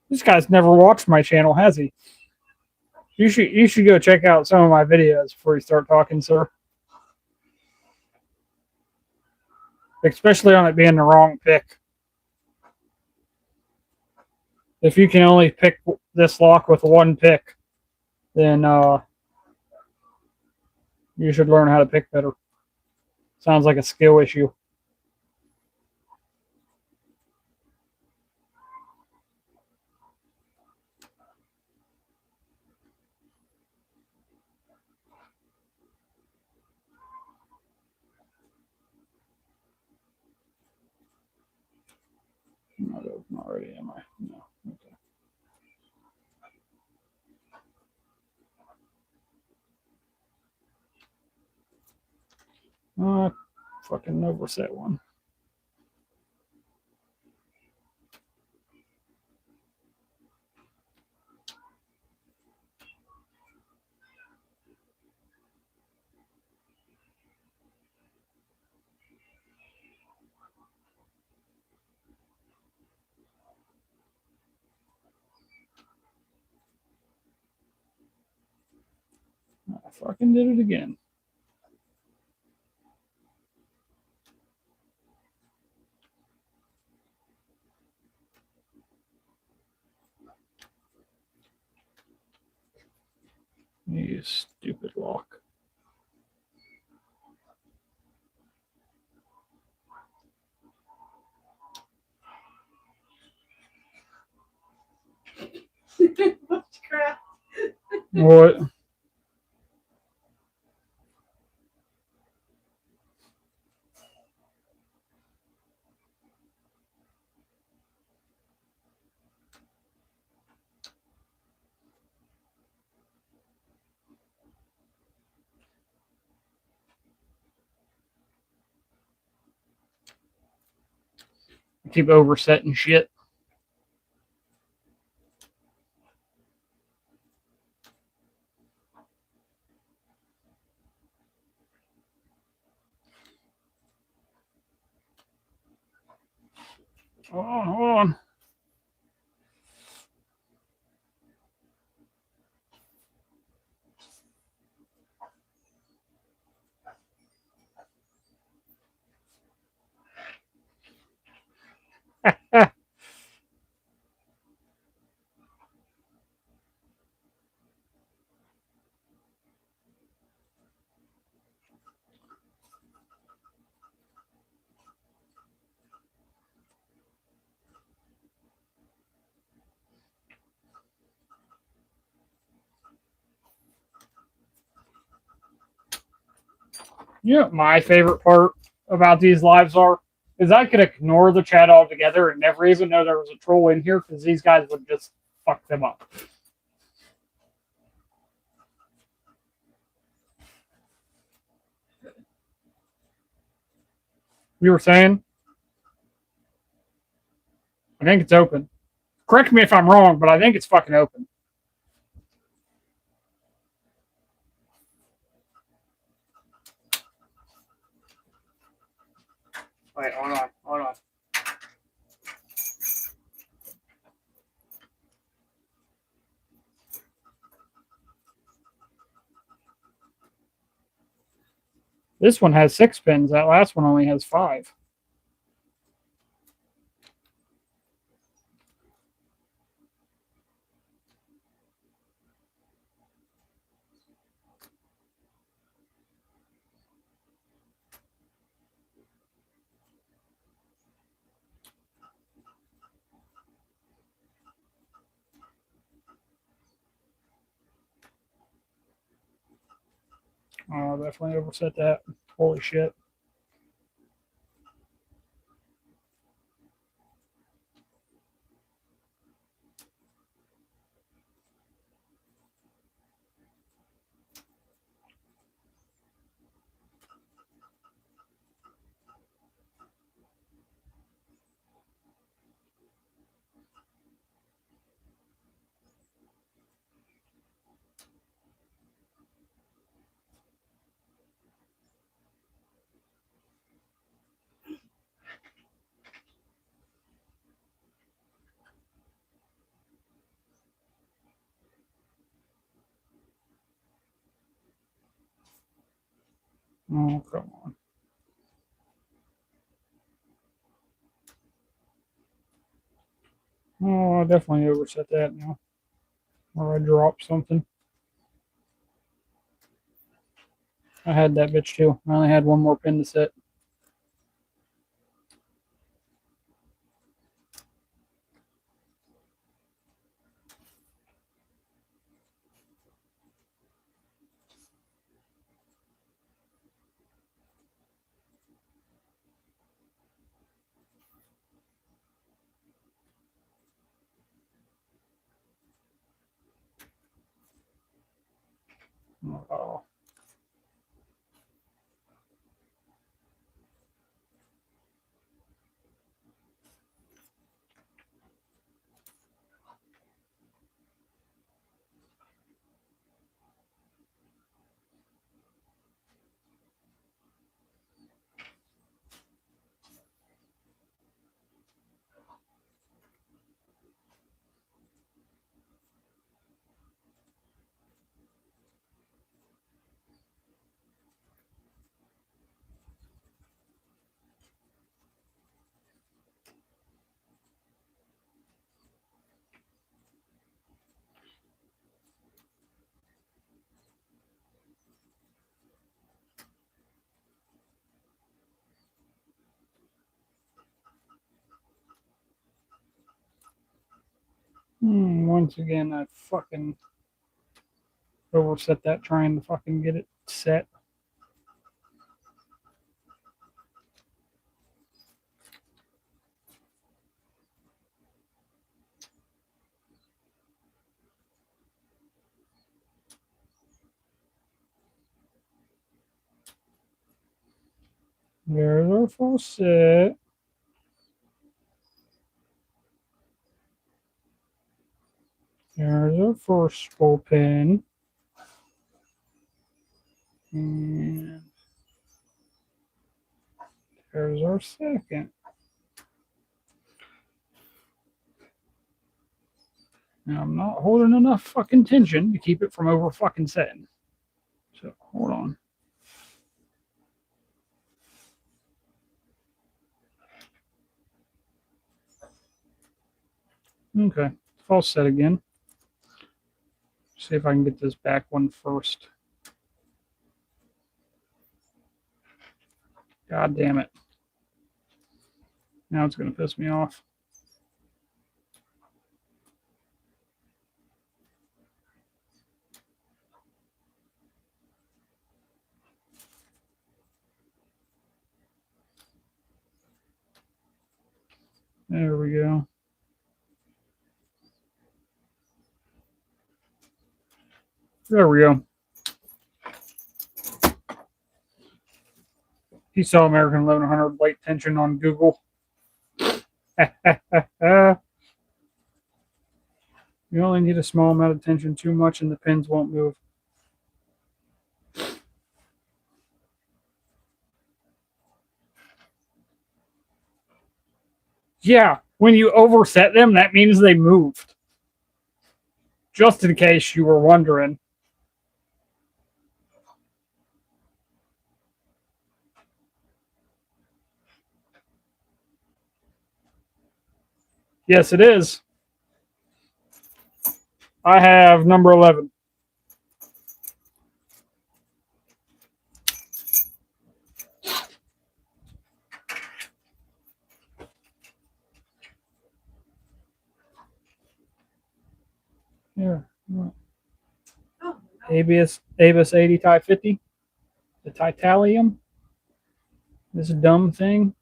This guy's never watched my channel, has he? You should go check out some of my videos before you start talking, sir. Especially on it being the wrong pick. If you can only pick this lock with one pick, then you should learn how to pick better. Sounds like a skill issue. Not ready, am I? No. Okay. Fucking overset one. Fucking did it again. You stupid lock. Crap. What? Keep oversetting shit. Hold on, hold on. You know what my favorite part about these lives are? Is I could ignore the chat altogether and never even know there was a troll in here because these guys would just fuck them up. You were saying? I think it's open. Correct me if I'm wrong, but I think it's fucking open. Wait, hold on, hold on. This one has 6 pins. That last one only has 5. Oh, definitely overset that. Holy shit. Oh, come on. Oh, I definitely overset that now. Or I dropped something. I had that bitch too. I only had one more pin to set. Oh. Once again, I fucking overset that trying to fucking get it set. There's our full set. There's our first bullpen. And there's our second. Now I'm not holding enough fucking tension to keep it from over fucking setting. So hold on. Okay, false set again. See if I can get this back one first. God damn it. Now it's going to piss me off. There we go. There we go. He saw American 1100 light tension on Google. You only need a small amount of tension, too much, and the pins won't move. Yeah, when you overset them, that means they moved. Just in case you were wondering. Yes, it is. I have number 11. Here. Oh, no. ABS 80 Ti 50. The titanium. This dumb thing.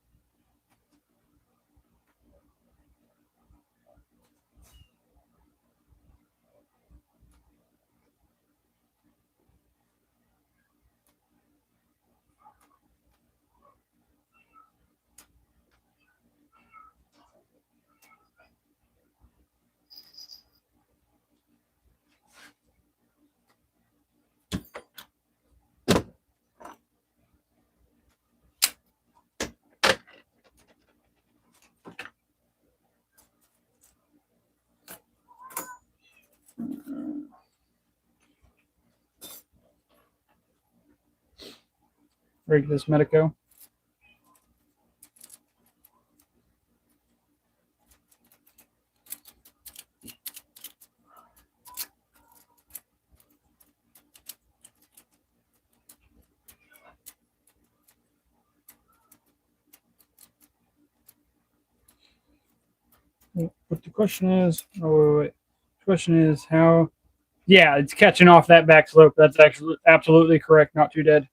Break this Medico. But the question is, wait. The question is how. Yeah, it's catching off that back slope. That's actually absolutely correct. Not too dead.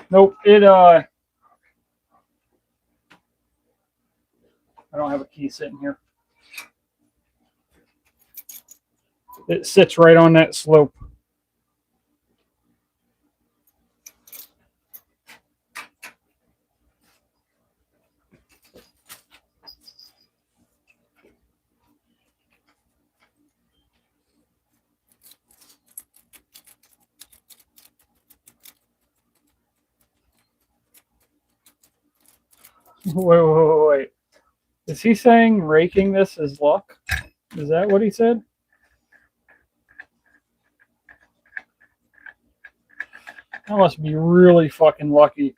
Nope. I don't have a key sitting here. It sits right on that slope. Wait. Is he saying raking this is luck? Is that what he said? I must be really fucking lucky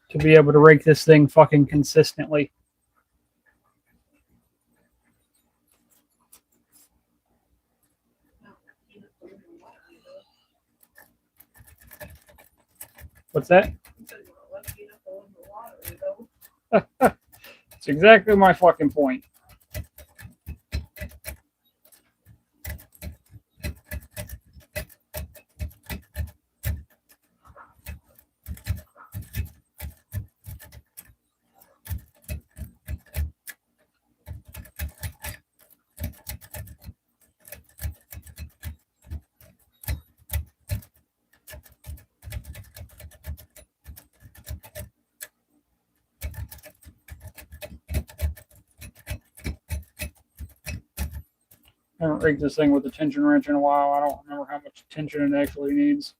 to be able to rake this thing fucking consistently. What's that? You said you want to let me in a hole in the water, you know? It's exactly my fucking point. I haven't rigged this thing with a tension wrench in a while. I don't remember how much tension it actually needs.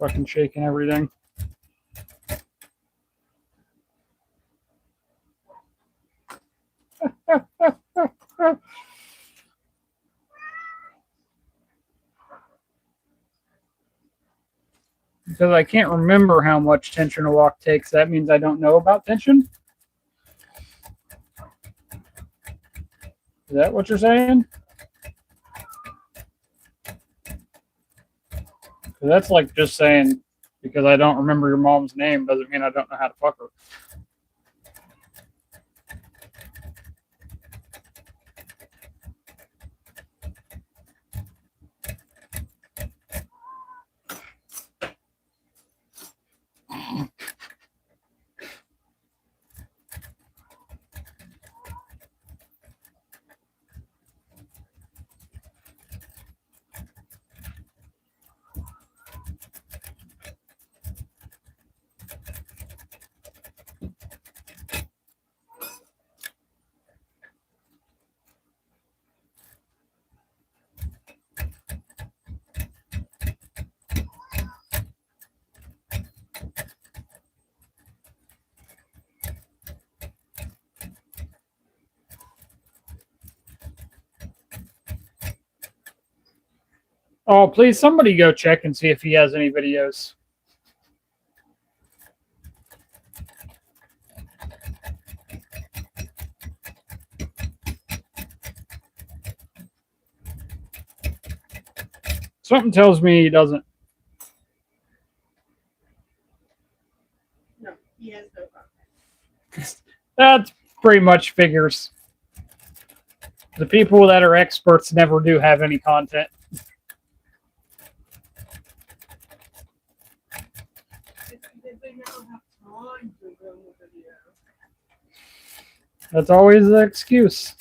Fucking shaking everything. Because I can't remember how much tension a lock takes. That means I don't know about tension? Is that what you're saying? That's like just saying because I don't remember your mom's name doesn't mean I don't know how to fuck her. Oh, please, somebody go check and see if he has any videos. Something tells me he doesn't. No, he has no contact. That pretty much figures. The people that are experts never do have any content. It's because they never have time to film the video. That's always the excuse.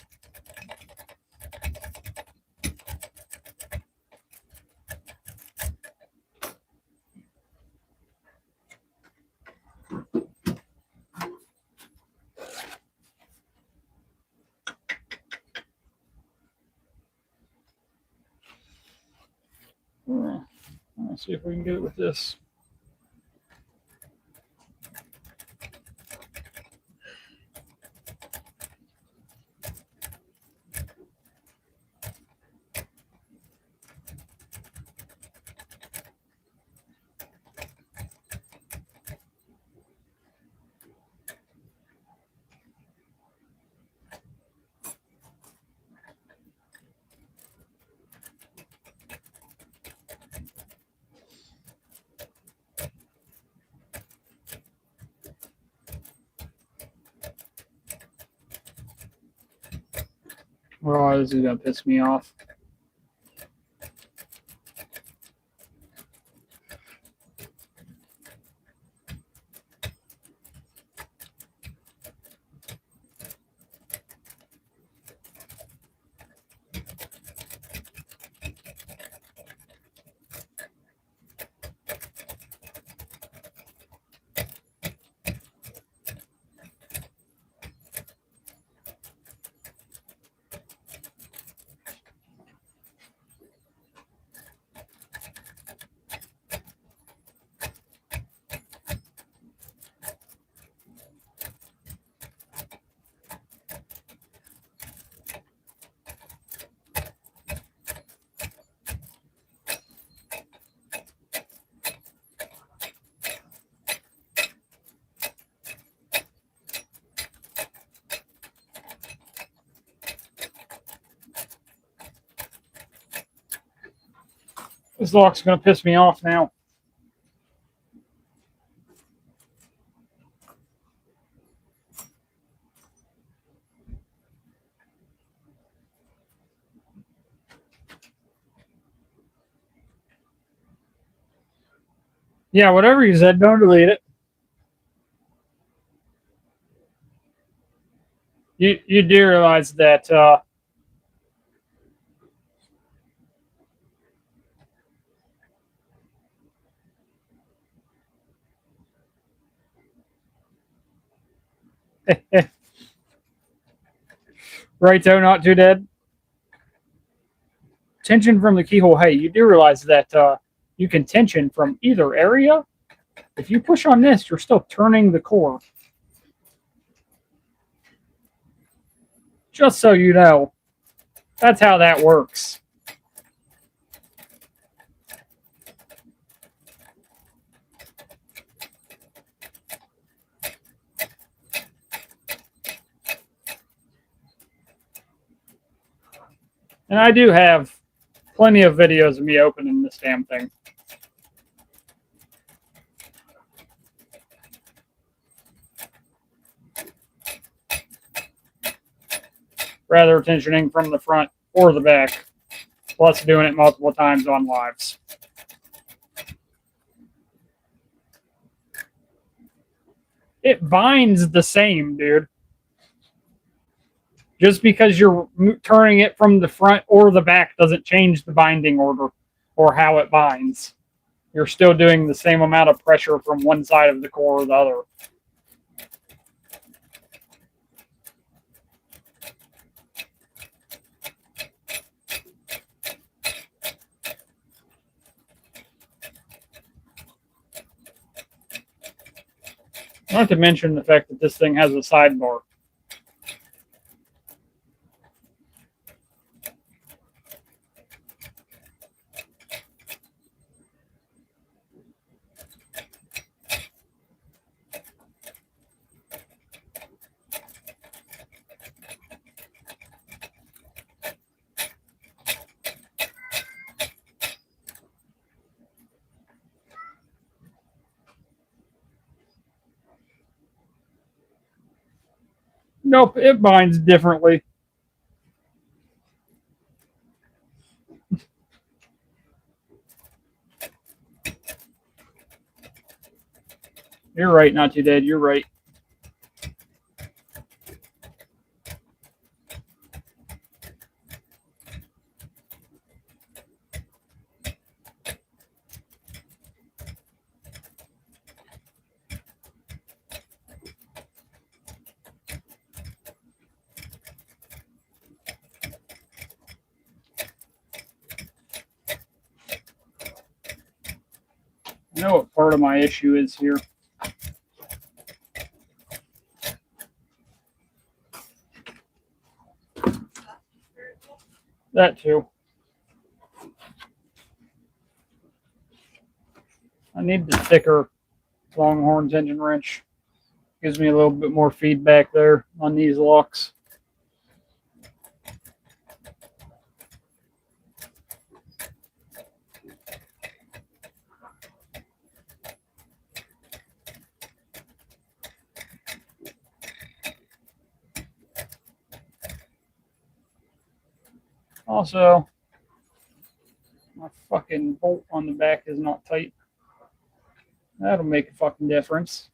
Let's see if we can get it with this. Oh, this is gonna piss me off. This lock's going to piss me off now. Yeah, whatever you said, don't delete it. You do realize that right, though, not too dead. Tension from the keyhole. Hey, you do realize that you can tension from either area. If you push on this, you're still turning the core. Just so you know, that's how that works. And I do have plenty of videos of me opening this damn thing. Rather tensioning from the front or the back, plus doing it multiple times on lives. It binds the same, dude. Just because you're turning it from the front or the back doesn't change the binding order or how it binds. You're still doing the same amount of pressure from one side of the core or the other. Not to mention the fact that this thing has a sidebar. Nope, it binds differently. You're right, not too dead. You're right. I know what part of my issue is here. That too. I need the thicker Longhorn tension wrench. Gives me a little bit more feedback there on these locks. Also, my fucking bolt on the back is not tight. That'll make a fucking difference.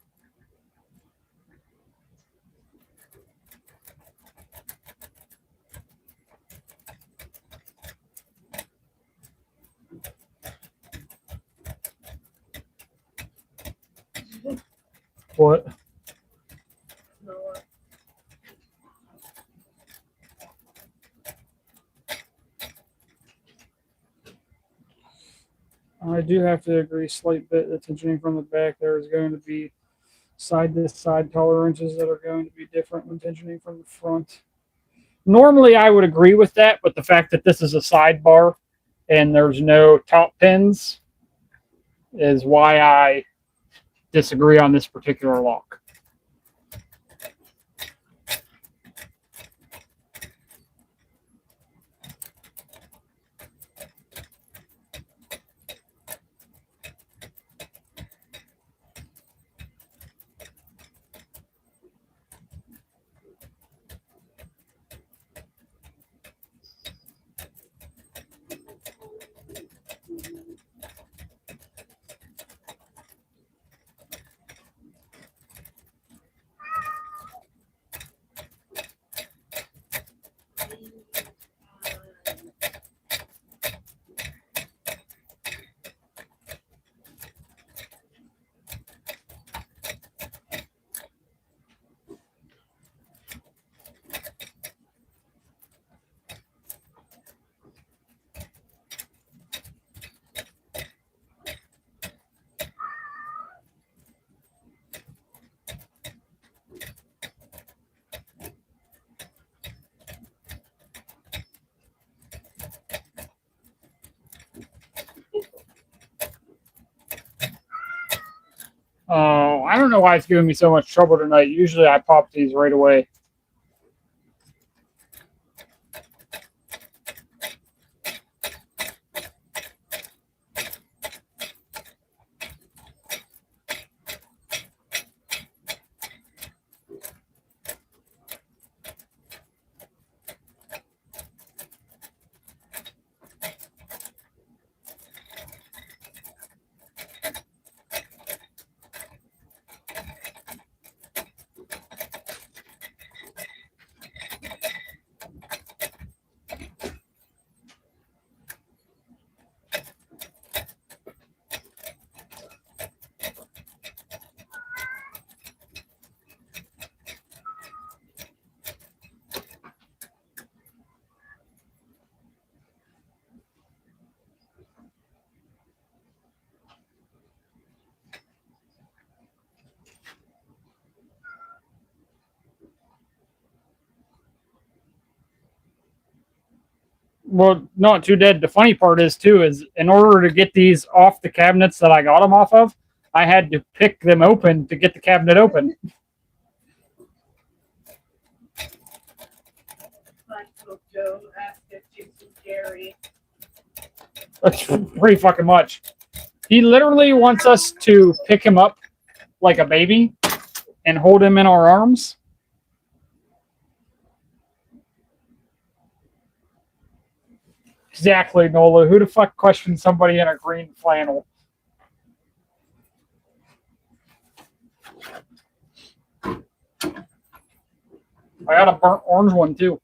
What? I do have to agree slight bit that tensioning from the back there is going to be side to side tolerances that are going to be different when tensioning from the front. Normally I would agree with that, but the fact that this is a sidebar and there's no top pins is why I disagree on this particular lock. Oh, I don't know why it's giving me so much trouble tonight. Usually I pop these right away. Well, not too dead. The funny part is too is in order to get these off the cabinets that I got them off of, I had to pick them open to get the cabinet open. Uncle Joe asked if Jason's Gary. That's pretty fucking much. He literally wants us to pick him up like a baby and hold him in our arms. Exactly, Nola. Who the fuck questions somebody in a green flannel? I got a burnt orange one too.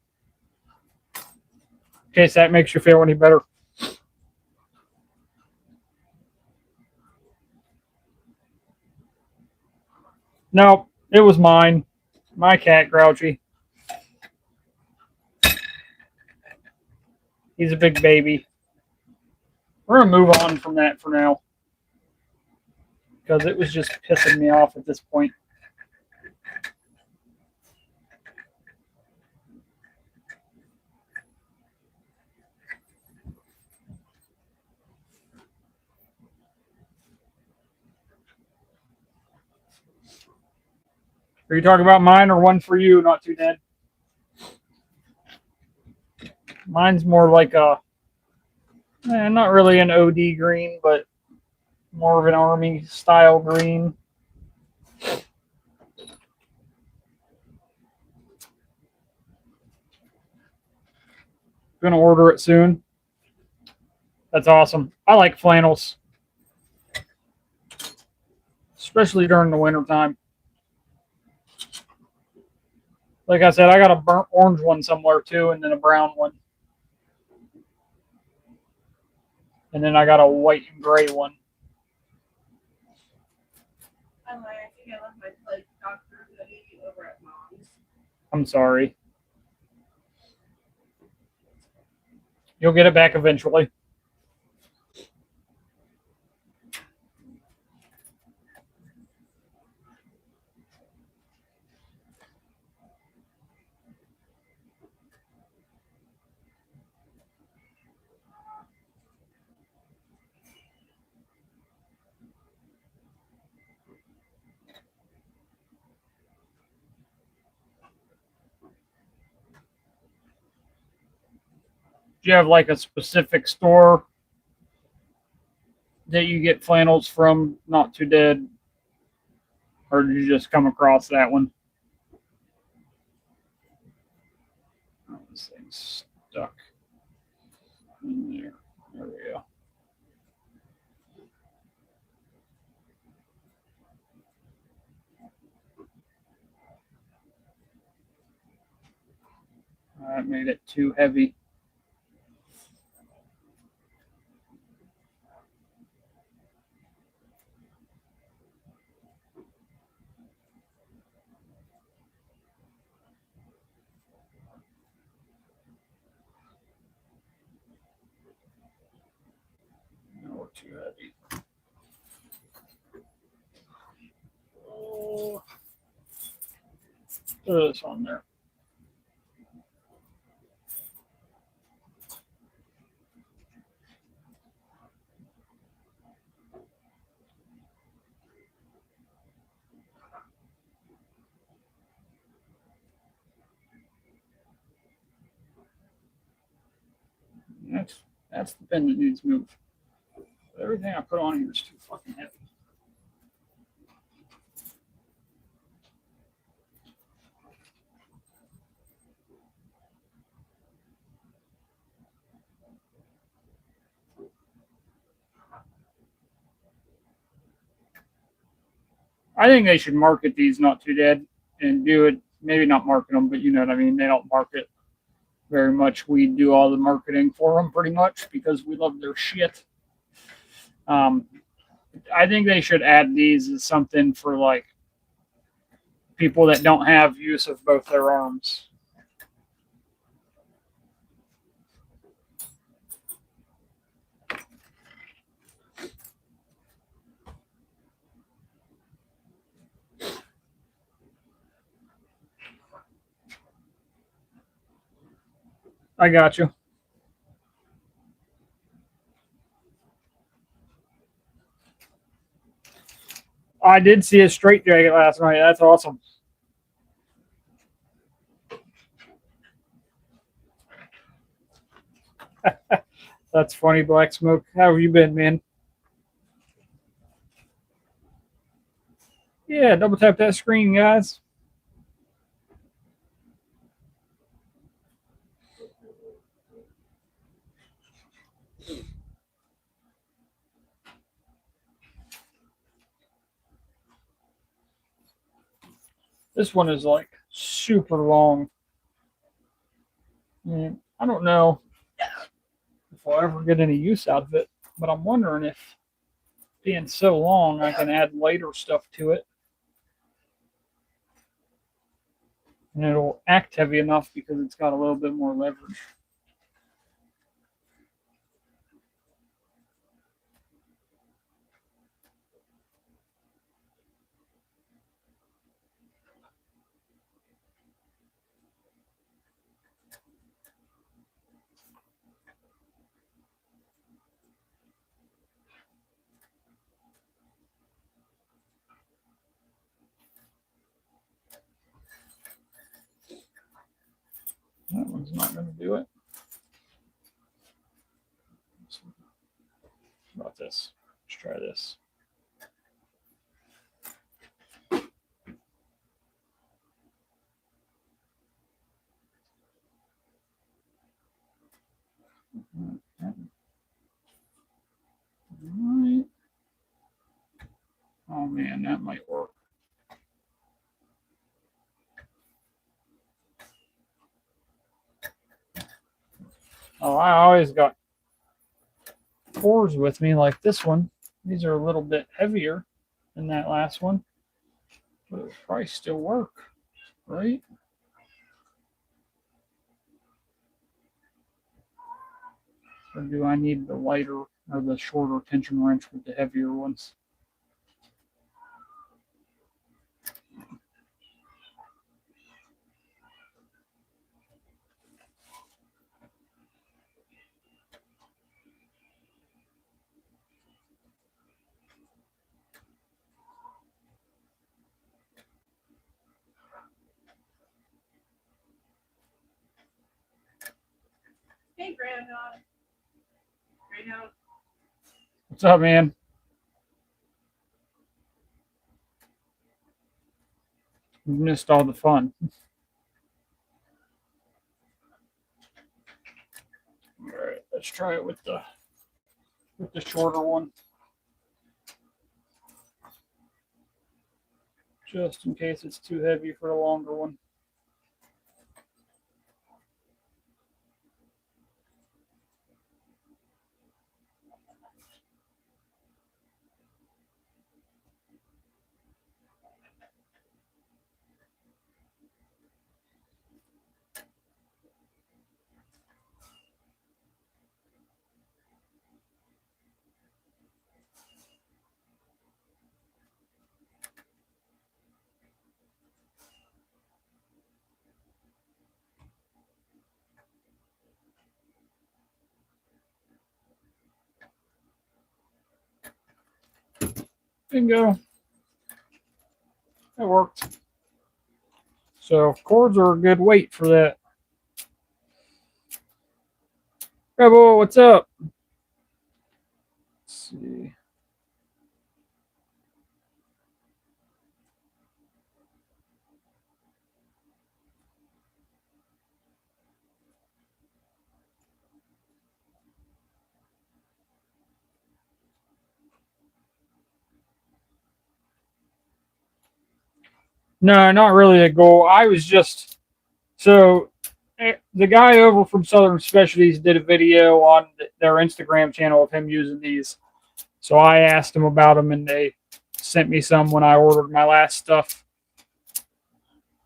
In case that makes you feel any better. No, it was mine. My cat, Grouchy. He's a big baby. We're going to move on from that for now. Because it was just pissing me off at this point. Are you talking about mine or one for you? Not too dead. Mine's more like a, not really an OD green, but more of an army style green. Gonna order it soon. That's awesome. I like flannels, especially during the winter time. Like I said, I got a burnt orange one somewhere too, and then a brown one. And then I got a white and gray one. I think I left my like doctor hoodie over at mom's. I'm sorry. You'll get it back eventually. Do you have like a specific store that you get flannels from? Not too dead, or did you just come across that one? Oh, this thing's stuck in there. There we go. That made it too heavy. No, too heavy. Oh, throw this on there. That's the pin that needs moved. Everything I put on here is too fucking heavy. I think they should market these Not Too Dead and do it. Maybe not market them, but you know what I mean. They don't market very much. We do all the marketing for them pretty much because we love their shit. I think they should add these as something for like people that don't have use of both their arms. I got you. I did see a straight jacket last night. That's awesome. That's funny, Black Smoke. How have you been, man? Yeah, double tap that screen, guys. This one is like super long. And I don't know if I'll ever get any use out of it, but I'm wondering if being so long, I can add lighter stuff to it. And it'll act heavy enough because it's got a little bit more leverage. That one's not going to do it. How about this? Let's try this. Right. Oh man, that might work. Oh, I always got cores with me like this one. These are a little bit heavier than that last one, but it'll probably still work, right? Or do I need the lighter or the shorter tension wrench with the heavier ones? Hey, Grandma. Grandma. What's up, man? You missed all the fun. All right, let's try it with the shorter one, just in case it's too heavy for the longer one. Bingo. That worked. So cords are a good weight for that. Rebel, what's up? Let's see. No, not really a goal. I was just so the guy over from Southern Specialties did a video on their Instagram channel of him using these. So I asked them about them, and they sent me some when I ordered my last stuff.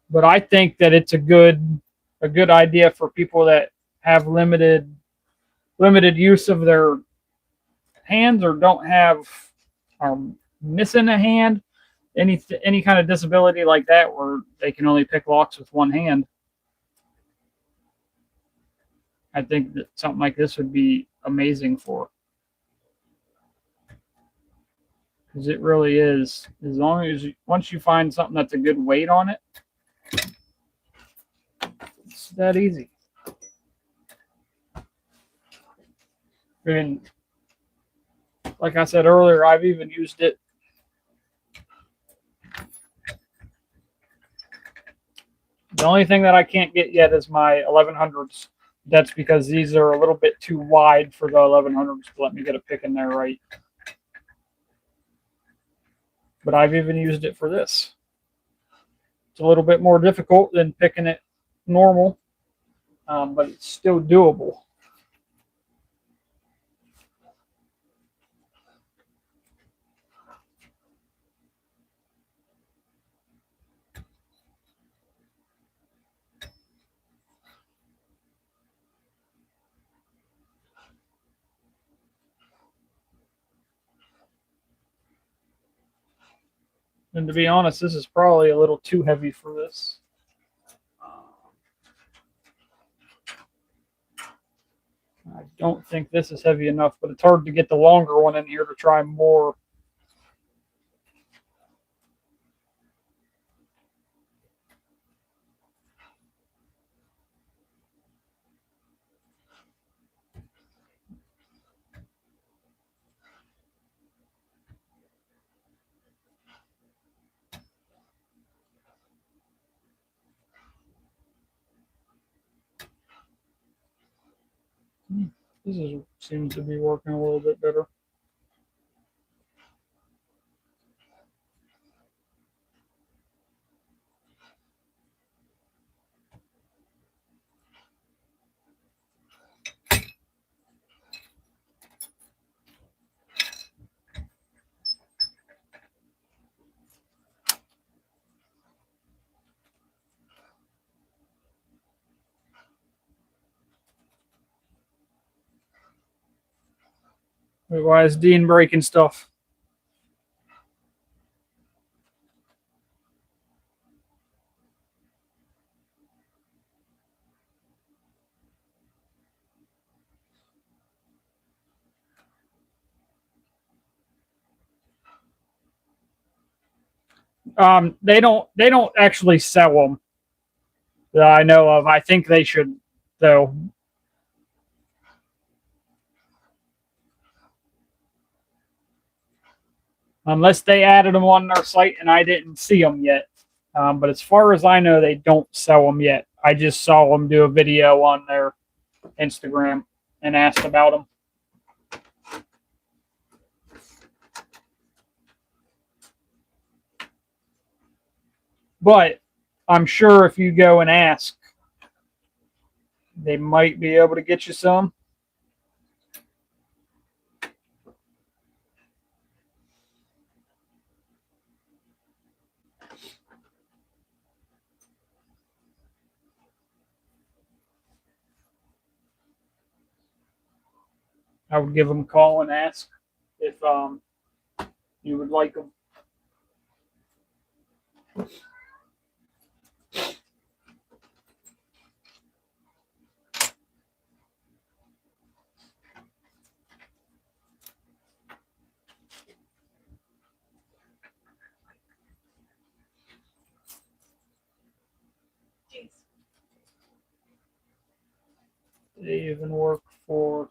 But I think that it's a good idea for people that have limited use of their hands or don't have are missing a hand, any kind of disability like that where they can only pick locks with one hand. I think that something like this would be amazing for, because it really is. As long as once you find something that's a good weight on it, it's that easy. And like I said earlier, I've even used it. The only thing that I can't get yet is my 1100s. That's because these are a little bit too wide for the 1100s to let me get a pick in there right. But I've even used it for this. It's a little bit more difficult than picking it normal, but it's still doable. And to be honest, this is probably a little too heavy for this. I don't think this is heavy enough, but it's hard to get the longer one in here to try more. Seems to be working a little bit better. Wait, why is Dean breaking stuff? They don't actually sell them that I know of. I think they should though. Unless they added them on their site and I didn't see them yet. But as far as I know, they don't sell them yet. I just saw them do a video on their Instagram and asked about them. But I'm sure if you go and ask, they might be able to get you some. I would give them a call and ask if you would like them. Jeez. They even work for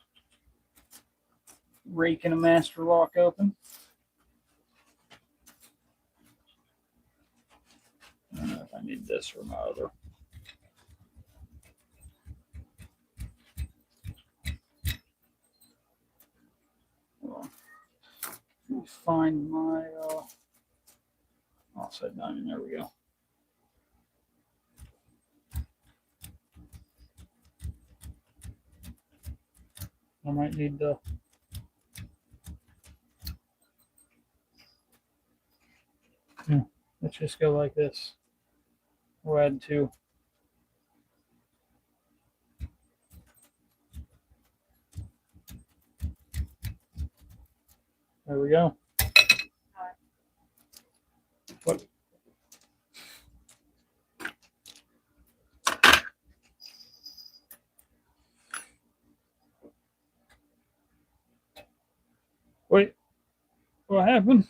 raking a master lock open. I don't know if I need this or my other. Well, let me find my offset diamond. There we go. I might need the let's just go like this. We'll add 2. There we go. What? Wait, what happened?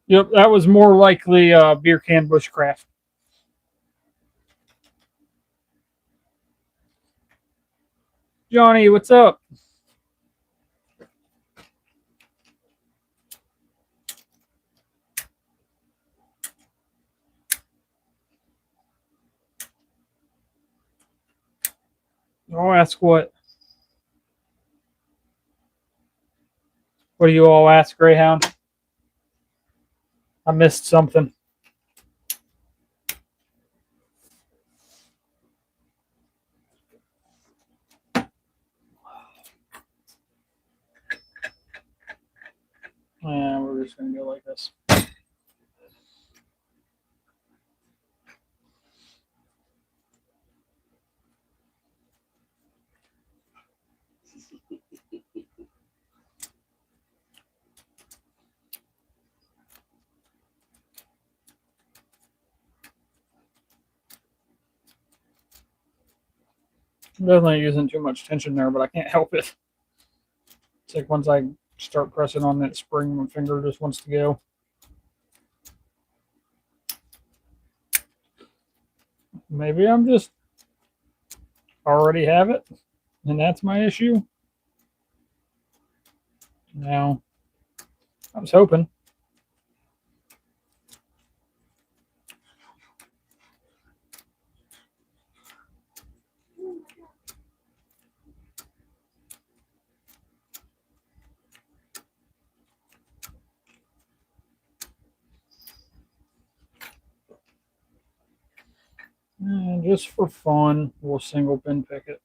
Yep, that was more likely beer can bushcraft. Johnny, what's up? I'll ask what? What do you all ask, Greyhound? I missed something. Yeah, we're just going to go like this. I'm definitely using too much tension there, but I can't help it. It's like once I start pressing on that spring, my finger just wants to go. Maybe I'm just already have it, and that's my issue. No, I was hoping. And just for fun, we'll single pin pick it.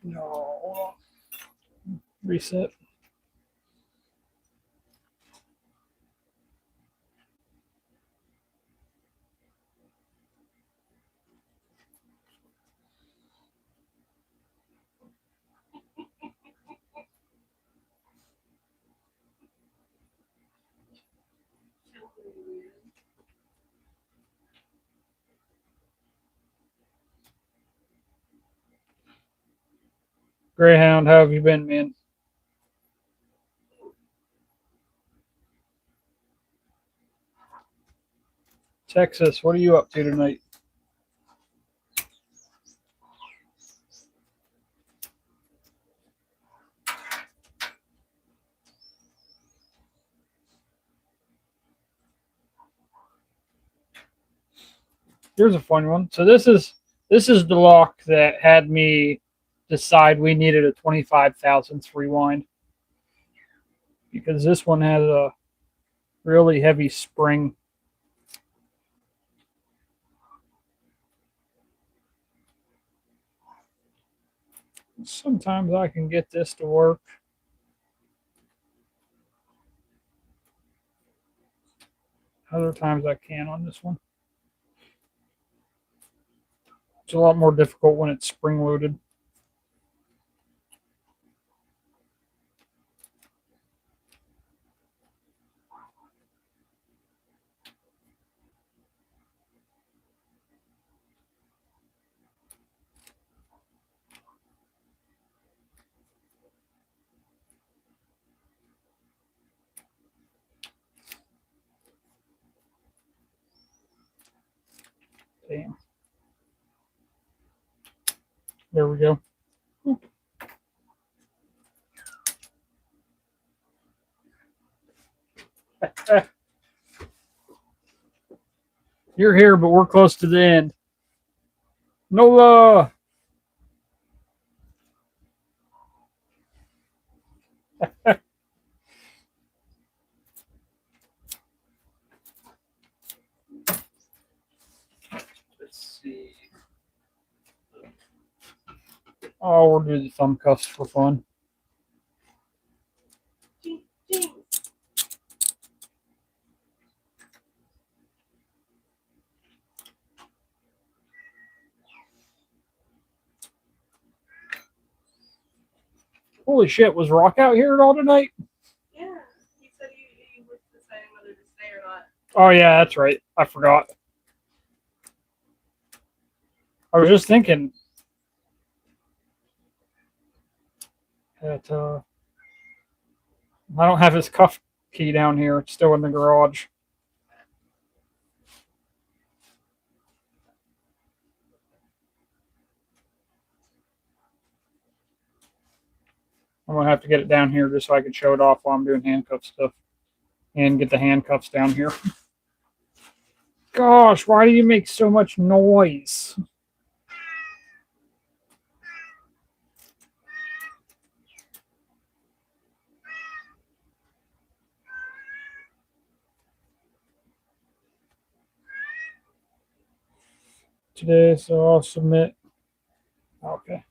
No. Reset. Greyhound, how have you been, man? Texas, what are you up to tonight? Here's a fun one. So this is the lock that had me decide we needed a 25 thousandths rewind, because this one has a really heavy spring. Sometimes I can get this to work. Other times I can on this one. It's a lot more difficult when it's spring loaded. Damn. There we go. You're here, but we're close to the end. Nola! Let's see. Oh, we'll do the thumb cuffs for fun. Holy shit, was Rock out here at all tonight? Yeah, he said he was deciding whether to stay or not. Oh, yeah, that's right. I forgot. I was just thinking that I don't have his cuff key down here. It's still in the garage. I'm going to have to get it down here just so I can show it off while I'm doing handcuff stuff. And get the handcuffs down here. Gosh, why do you make so much noise? Today, so I'll submit. Okay.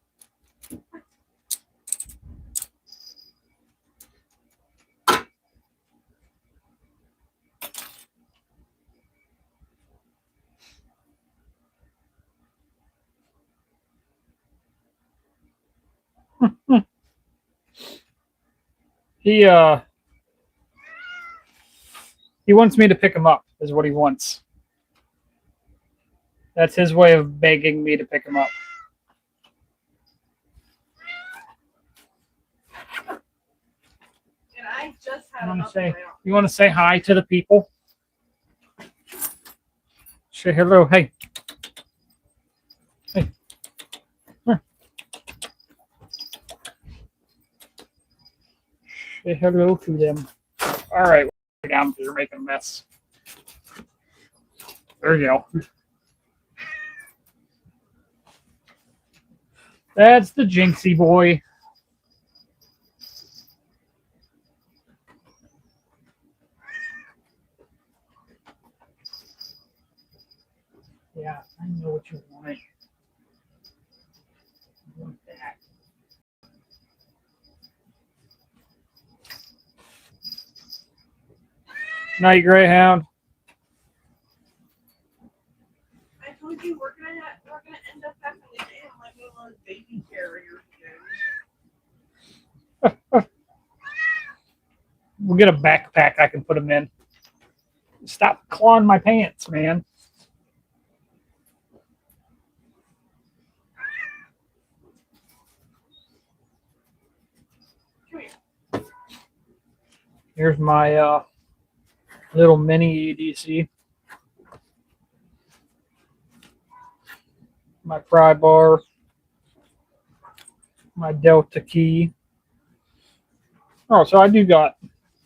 He wants me to pick him up, is what he wants. That's his way of begging me to pick him up. And I just had enough of my own. You want to say hi to the people? Say hello. Hey. Hey. Here. Say hello to them. All right. Down because you're making a mess. There you go. That's the Jinxie boy. Yeah, I know what you want. You want that. Night, Greyhound. I told you we're gonna end up having to get him like one of those baby carriers. We'll get a backpack I can put him in. Stop clawing my pants, man. Come here. Here's my little mini EDC. My pry bar. My Delta key. Oh, so I do got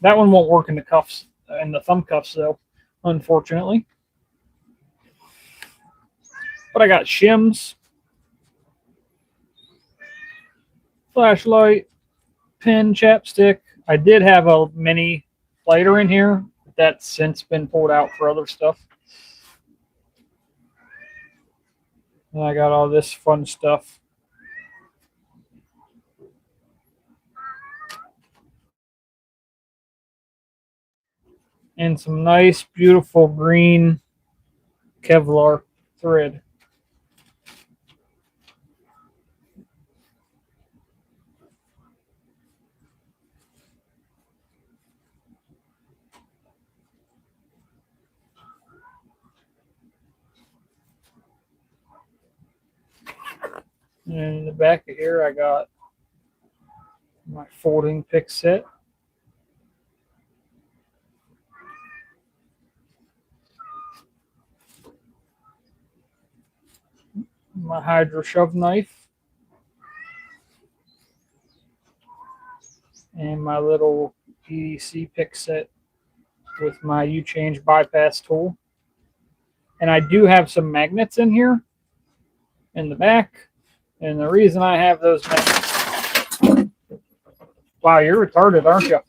that one won't work in the cuffs in the thumb cuffs though, unfortunately. But I got shims, flashlight, pen, chapstick. I did have a mini lighter in here, but that's since been pulled out for other stuff. And I got all this fun stuff. And some nice, beautiful green Kevlar thread. And in the back of here, I got my folding pick set. my Hydro shove knife. And my little PVC pick set with my U-change bypass tool. And I do have some magnets in here in the back. And the reason I have those magnets... Wow, you're retarded, aren't you?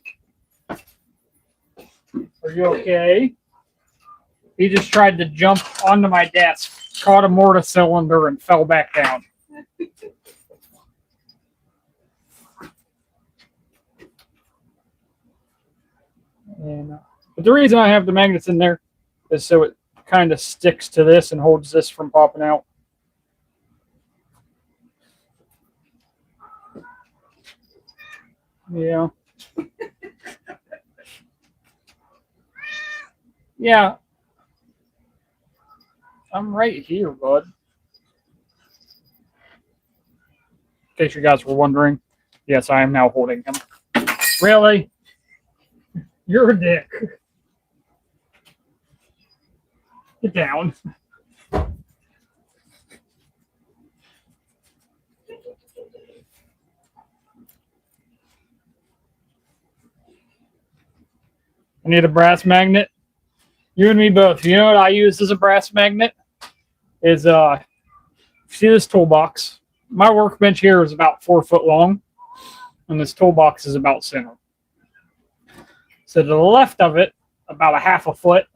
Are you okay? He just tried to jump onto my desk, caught a mortar cylinder, and fell back down. And, but the reason I have the magnets in there is so it kind of sticks to this and holds this from popping out. Yeah. Yeah. I'm right here, bud. In case you guys were wondering, yes, I am now holding him. Really? You're a dick. Get down. I need a brass magnet. You and me both. You know what I use as a brass magnet? Is see this toolbox? My workbench here is about 4 foot long, and this toolbox is about center. So to the left of it, about a half a foot,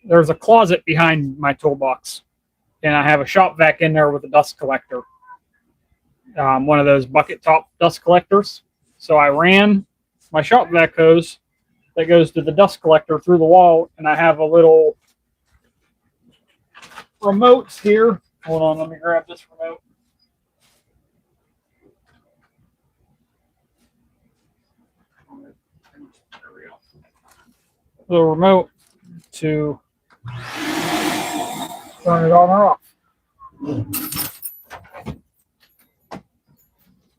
there's a closet behind my toolbox, and I have a shop vac in there with a dust collector, one of those bucket top dust collectors. So I ran my shop vac hose that goes to the dust collector through the wall, and I have a little remote here. Hold on, let me grab this remote. There we go. Little remote to turn it on or off.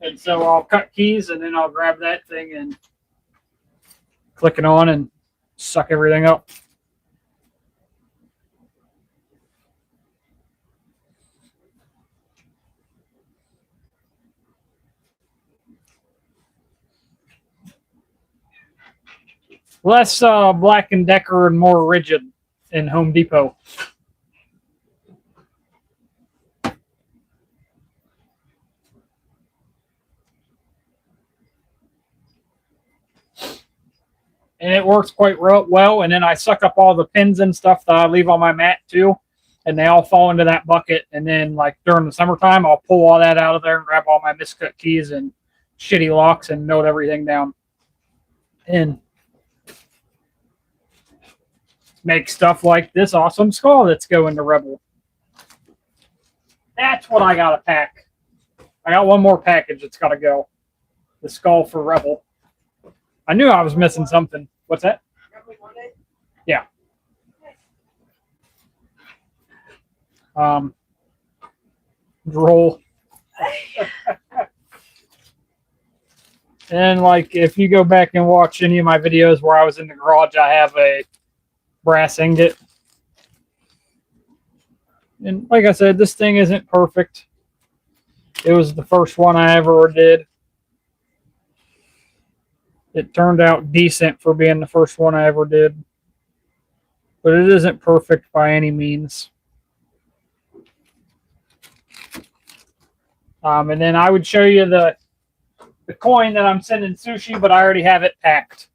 And so I'll cut keys, and then I'll grab that thing and click it on and suck everything up. Less Black & Decker and more rigid in Home Depot. And it works quite well. And then I suck up all the pins and stuff that I leave on my mat too. And they all fall into that bucket. And then like during the summertime, I'll pull all that out of there and grab all my miscut keys and shitty locks and note everything down. And make stuff like this awesome skull that's going to Rebel. That's what I got to pack. I got one more package that's got to go. The skull for Rebel. I knew I was missing something. What's that? Yeah. Roll. And like if you go back and watch any of my videos where I was in the garage, I have a brass ingot. And like I said, this thing isn't perfect. It was the first one I ever did. It turned out decent for being the first one I ever did. But it isn't perfect by any means. And then I would show you the coin that I'm sending Sushi, but I already have it packed.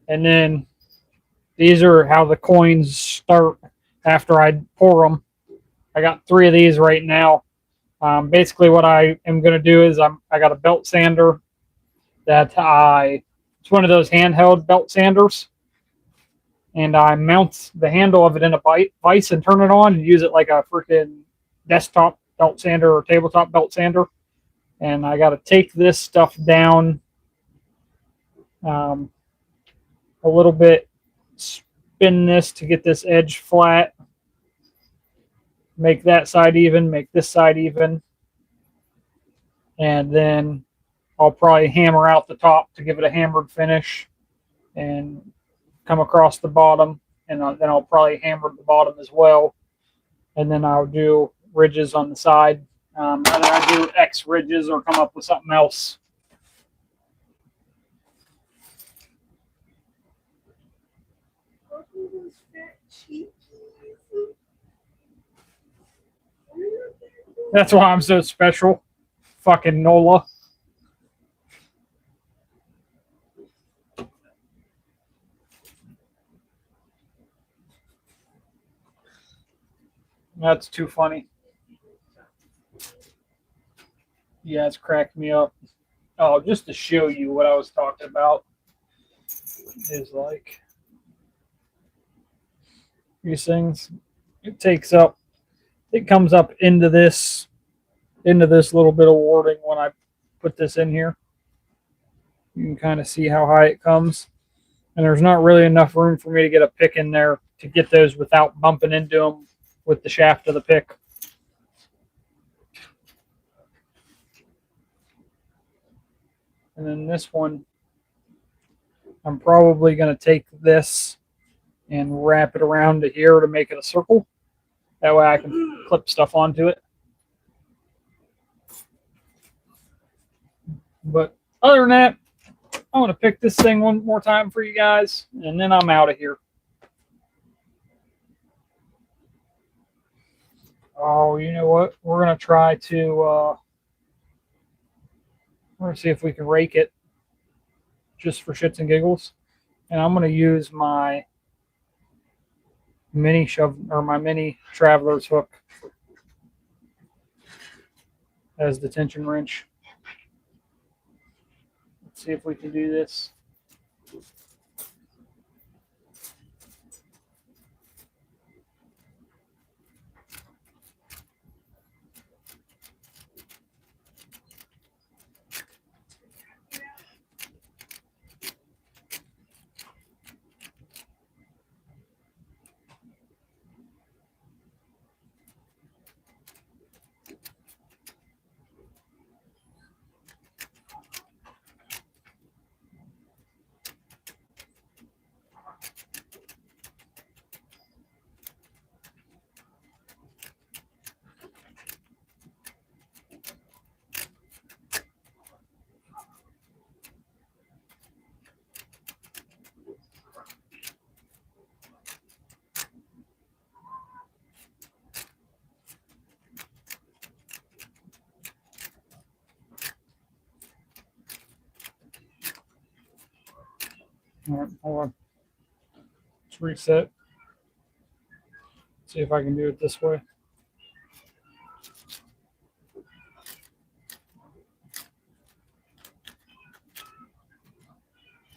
And then these are how the coins start after I pour them. I got 3 of these right now. Basically what I am going to do is I got a belt sander that it's one of those handheld belt sanders. And I mount the handle of it in a vise and turn it on and use it like a freaking desktop belt sander or tabletop belt sander. And I got to take this stuff down a little bit, spin this to get this edge flat, make that side even, make this side even, and then I'll probably hammer out the top to give it a hammered finish and come across the bottom. And then I'll probably hammer the bottom as well. And then I'll do ridges on the side. Either I do X ridges or come up with something else. That's why I'm so special. Fucking Nola. That's too funny. Yeah, it's cracked me up. Oh, just to show you what I was talking about is like these things. It comes up into this little bit of warding when I put this in here. You can kind of see how high it comes. And there's not really enough room for me to get a pick in there to get those without bumping into them with the shaft of the pick. And then this one, I'm probably going to take this and wrap it around to here to make it a circle. That way I can clip stuff onto it. But other than that, I'm going to pick this thing one more time for you guys, and then I'm out of here. Oh, you know what? We're going to try to, we're going to see if we can rake it just for shits and giggles. And I'm going to use my mini traveler's hook as the tension wrench. Let's see if we can do this. All right, hold on. Let's reset. See if I can do it this way.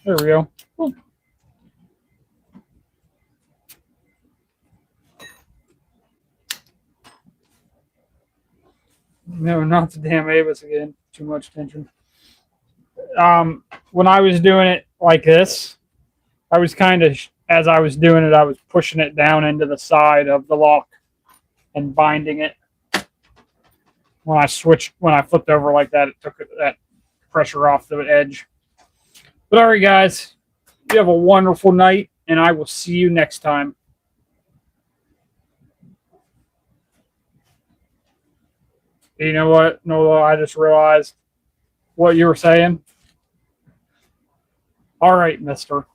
There we go. Ooh. No, not the damn Avis again. Too much tension. When I was doing it like this, I was kind of, as I was doing it, I was pushing it down into the side of the lock and binding it. When I flipped over like that, it took that pressure off the edge. But all right, guys, you have a wonderful night, and I will see you next time. You know what, Nola, I just realized what you were saying. All right, mister.